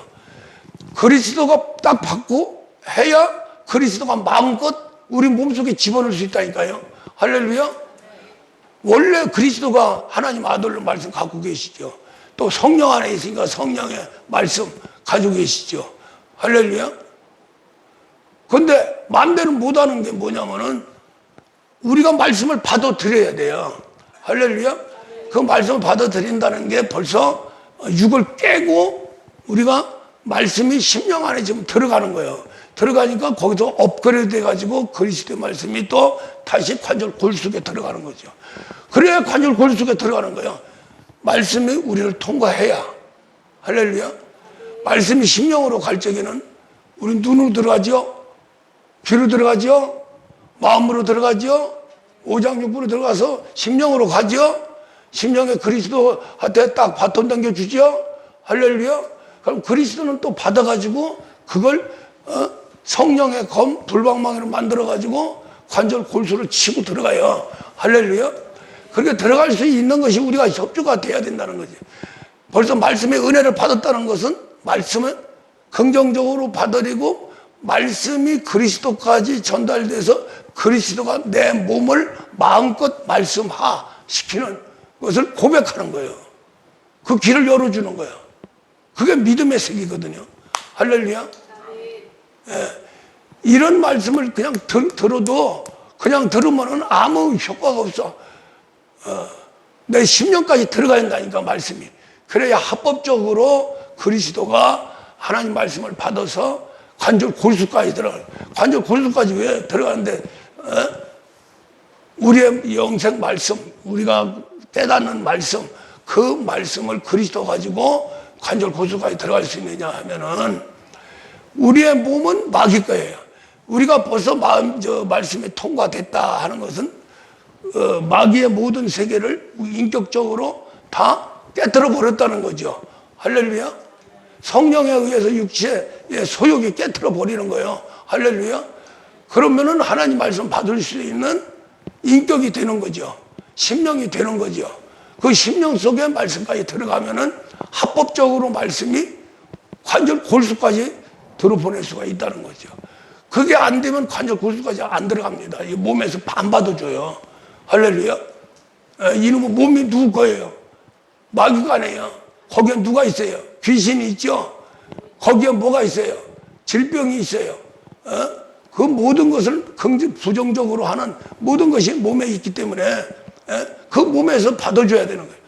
그리스도가 딱 받고 해야 그리스도가 마음껏 우리 몸속에 집어넣을 수 있다니까요. 할렐루야. 원래 그리스도가 하나님 아들로 말씀 갖고 계시죠. 또 성령 안에 있으니까 성령의 말씀 가지고 계시죠. 할렐루야. 근데 마음대로 못하는 게 뭐냐면은 우리가 말씀을 받아들여야 돼요. 할렐루야. 그 말씀을 받아들인다는 게 벌써 육을 깨고 우리가 말씀이 심령 안에 지금 들어가는 거예요. 들어가니까 거기서 업그레이드 돼가지고 그리스도의 말씀이 또 다시 관절 골 속에 들어가는 거죠. 그래야 관절 골 속에 들어가는 거예요. 말씀이 우리를 통과해야. 할렐루야. 말씀이 심령으로 갈 적에는 우리 눈으로 들어가죠. 귀로 들어가죠. 마음으로 들어가죠. 오장육부로 들어가서 심령으로 가죠. 심령에 그리스도한테 딱 바톤 당겨주죠. 할렐루야. 그럼 그리스도는 또 받아가지고 그걸 성령의 검 불방망이로 만들어가지고 관절 골수를 치고 들어가요. 할렐루야. 그렇게 들어갈 수 있는 것이 우리가 협조가 돼야 된다는 거지. 벌써 말씀의 은혜를 받았다는 것은 말씀을 긍정적으로 받아들이고 말씀이 그리스도까지 전달돼서 그리스도가 내 몸을 마음껏 말씀화 시키는 것을 고백하는 거예요. 그 길을 열어주는 거예요. 그게 믿음의 색이거든요. 할렐루야. 예. 이런 말씀을 그냥 들어도 그냥 들으면 아무 효과가 없어. 내 심령까지 들어가야 된다니까 말씀이. 그래야 합법적으로 그리스도가 하나님 말씀을 받아서 관절 골수까지 들어가요. 관절 골수까지 왜 들어가는데 우리의 영생 말씀, 우리가 깨닫는 말씀, 그 말씀을 그리스도 가지고 관절 골수까지 들어갈 수 있느냐 하면은 우리의 몸은 마귀 거예요. 우리가 벌써 말씀에 통과됐다 하는 것은 마귀의 모든 세계를 인격적으로 다 깨뜨려 버렸다는 거죠. 할렐루야. 성령에 의해서 육체의 소욕이 깨뜨려 버리는 거예요. 할렐루야. 그러면은 하나님 말씀 받을 수 있는 인격이 되는 거죠. 심령이 되는 거죠. 그 심령 속에 말씀까지 들어가면은 합법적으로 말씀이 관절 골수까지 들어보낼 수가 있다는 거죠. 그게 안 되면 관절 골수까지 안 들어갑니다. 이 몸에서 안 받아줘요. 할렐루야. 이놈은 몸이 누구 거예요? 마귀가 아니에요. 거기에 누가 있어요? 귀신이 있죠. 거기에 뭐가 있어요? 질병이 있어요. 그 모든 것을 부정적으로 하는 모든 것이 몸에 있기 때문에 그 몸에서 받아줘야 되는 거예요.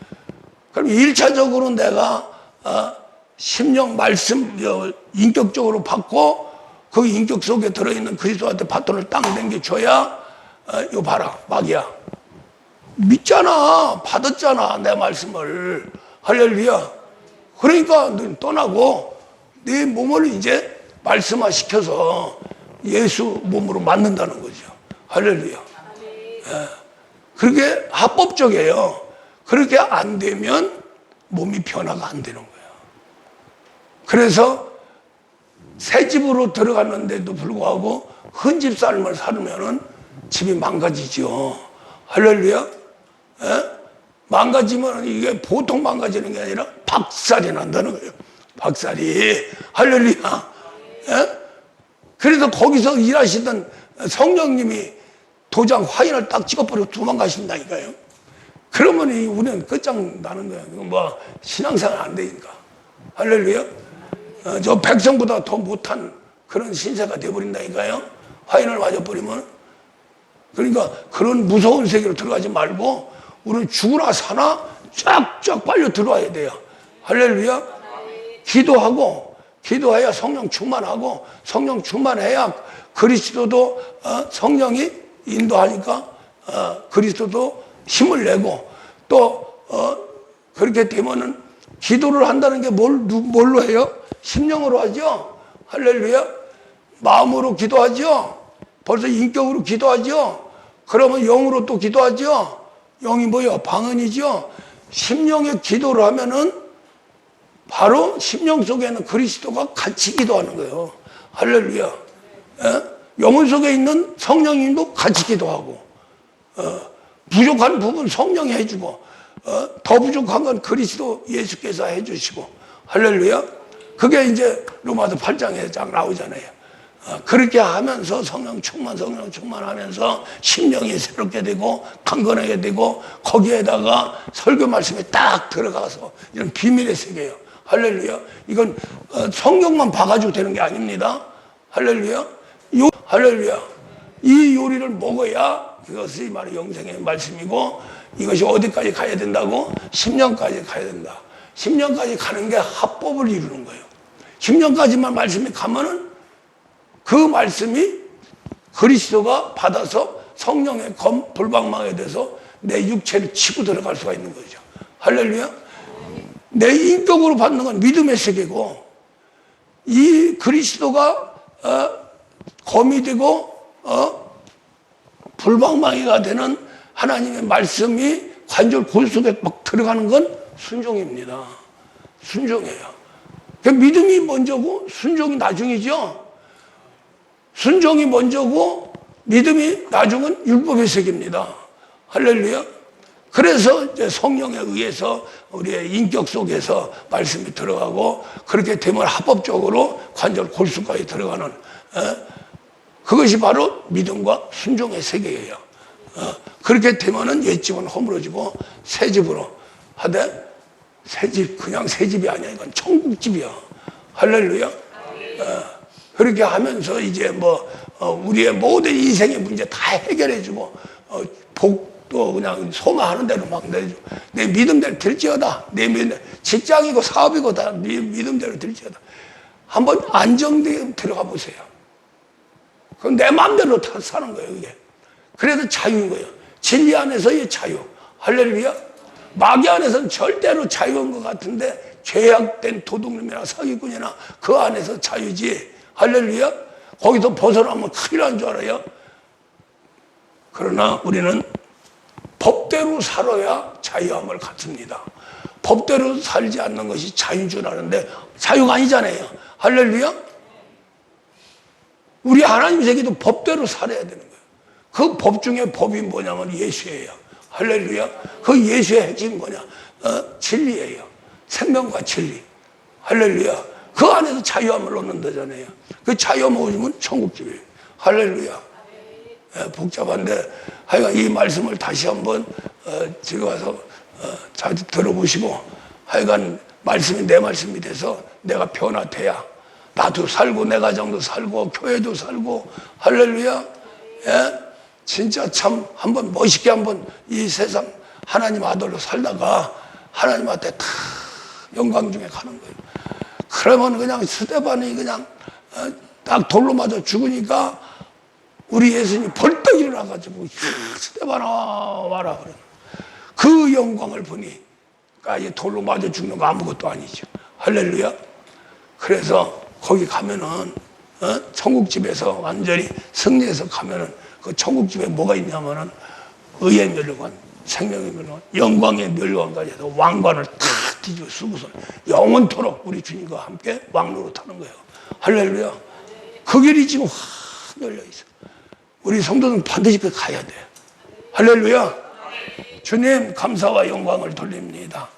그럼 1차적으로 내가 심령 말씀 인격적으로 받고 그 인격 속에 들어있는 그리스도한테 바톤을 딱 당겨줘야 이거 봐라 마귀야. 믿잖아. 받았잖아 내 말씀을. 할렐루야. 그러니까 떠나고 네 몸을 이제 말씀화 시켜서 예수 몸으로 만든다는 거죠. 할렐루야. 예. 그게 합법적이에요. 그렇게 안 되면 몸이 변화가 안 되는 거예요. 그래서 새 집으로 들어갔는데도 불구하고 큰 집 삶을 살면은 집이 망가지죠. 할렐루야. 예? 망가지면 이게 보통 망가지는 게 아니라 박살이 난다는 거예요. 박살이. 할렐루야. 예? 그래서 거기서 일하시던 성령님이 도장 화인을 딱 찍어버리고 도망가신다니까요. 그러면 우리는 끝장나는 거예요. 뭐 신앙생활 안 되니까. 할렐루야. 저 백성보다 더 못한 그런 신세가 돼버린다니까요. 화인을 맞아버리면. 그러니까 그런 무서운 세계로 들어가지 말고 우리는 죽으나 사나 쫙쫙 빨려 들어와야 돼요. 할렐루야. 기도해야 성령 충만하고 성령 충만해야 그리스도도 성령이 인도하니까 그리스도도 힘을 내고 또 그렇게 되면은 기도를 한다는 게 뭘로 해요? 심령으로 하죠. 할렐루야. 마음으로 기도하죠. 벌써 인격으로 기도하죠. 그러면 영으로 또 기도하죠. 영이 뭐예요? 방언이죠. 심령의 기도를 하면은 바로 심령 속에는 그리스도가 같이 기도하는 거예요. 할렐루야. 예? 영혼 속에 있는 성령님도 같이 기도하고, 부족한 부분 성령이 해주고, 더 부족한 건 그리스도 예수께서 해주시고, 할렐루야. 그게 이제 로마서 8장에 딱 나오잖아요. 그렇게 하면서 성령 충만하면서 심령이 새롭게 되고 강건하게 되고, 거기에다가 설교 말씀이 딱 들어가서 이런 비밀의 세계예요. 할렐루야. 이건 성경만 봐가지고 되는 게 아닙니다. 할렐루야. 할렐루야. 이 요리를 먹어야 그것이 바로 영생의 말씀이고, 이것이 어디까지 가야 된다고? 10년까지 가야 된다. 10년까지 가는 게 합법을 이루는 거예요. 10년까지만 말씀이 가면은 그 말씀이 그리스도가 받아서 성령의 불방망에 대해서 내 육체를 치고 들어갈 수가 있는 거죠. 할렐루야. 내 인격으로 받는 건 믿음의 세계고, 이 그리스도가 검이 되고 불방망이가 되는 하나님의 말씀이 관절 골 속에 막 들어가는 건 순종입니다. 순종이에요. 믿음이 먼저고 순종이 나중이죠. 순종이 먼저고 믿음이 나중은 율법의 세계입니다. 할렐루야. 그래서 이제 성령에 의해서 우리의 인격 속에서 말씀이 들어가고, 그렇게 되면 합법적으로 관절 골수까지 들어가는, 그것이 바로 믿음과 순종의 세계예요. 그렇게 되면은 옛집은 허물어지고 새 집으로 하되, 새 집, 그냥 새 집이 아니야. 이건 천국집이야. 할렐루야. 그렇게 하면서 이제 우리의 모든 인생의 문제 다 해결해주고, 복도 그냥 소망하는 대로 막 내주고, 내 믿음대로 될지어다. 내 믿음, 직장이고 사업이고 다 믿음대로 될지어다. 한번 안정되게 들어가 보세요. 그럼 내 마음대로 다 사는 거예요, 이게. 그래서 자유인 거예요. 진리 안에서의 자유. 할렐루야. 마귀 안에서는 절대로 자유인 것 같은데, 죄악된 도둑놈이나 사기꾼이나 그 안에서 자유지. 할렐루야. 거기서 벗어나면 큰일 난 줄 알아요. 그러나 우리는 법대로 살아야 자유함을 갖습니다. 법대로 살지 않는 것이 자유인 줄 아는데 자유가 아니잖아요. 할렐루야. 우리 하나님 세계도 법대로 살아야 되는 거예요. 그 법 중에 법이 뭐냐면 예수예요. 할렐루야. 그 예수의 핵심이 뭐냐? 진리예요. 생명과 진리. 할렐루야. 그 안에서 자유함을 얻는다잖아요. 그 자유함을 얻으면 천국집이에요. 할렐루야. 복잡한데 하여간 이 말씀을 다시 한번 집에 와서 자주 들어보시고, 하여간 말씀이 내 말씀이 돼서 내가 변화돼야 나도 살고 내 가정도 살고 교회도 살고, 할렐루야. 진짜 참 한번 멋있게 한번 이 세상 하나님 아들로 살다가 하나님한테 다 영광 중에 가는 거예요. 그러면 그냥 스데반이 그냥 딱 돌로 맞아 죽으니까 우리 예수님이 벌떡 일어나가지고 스데반아 와라 그래. 그 영광을 보니 이 돌로 맞아 죽는 거 아무것도 아니죠. 할렐루야. 그래서 거기 가면은 천국집에서 완전히 승리해서 가면은 그 천국집에 뭐가 있냐면은 의의 멸류관, 생명의 멸류관, 영광의 멸류관까지 해서 왕관을 탁 뒤집어 쓰고서 영원토록 우리 주님과 함께 왕노릇하는 거예요. 할렐루야. 그 길이 지금 확 열려 있어. 우리 성도는 반드시 그 가야 돼. 할렐루야. 주님 감사와 영광을 돌립니다.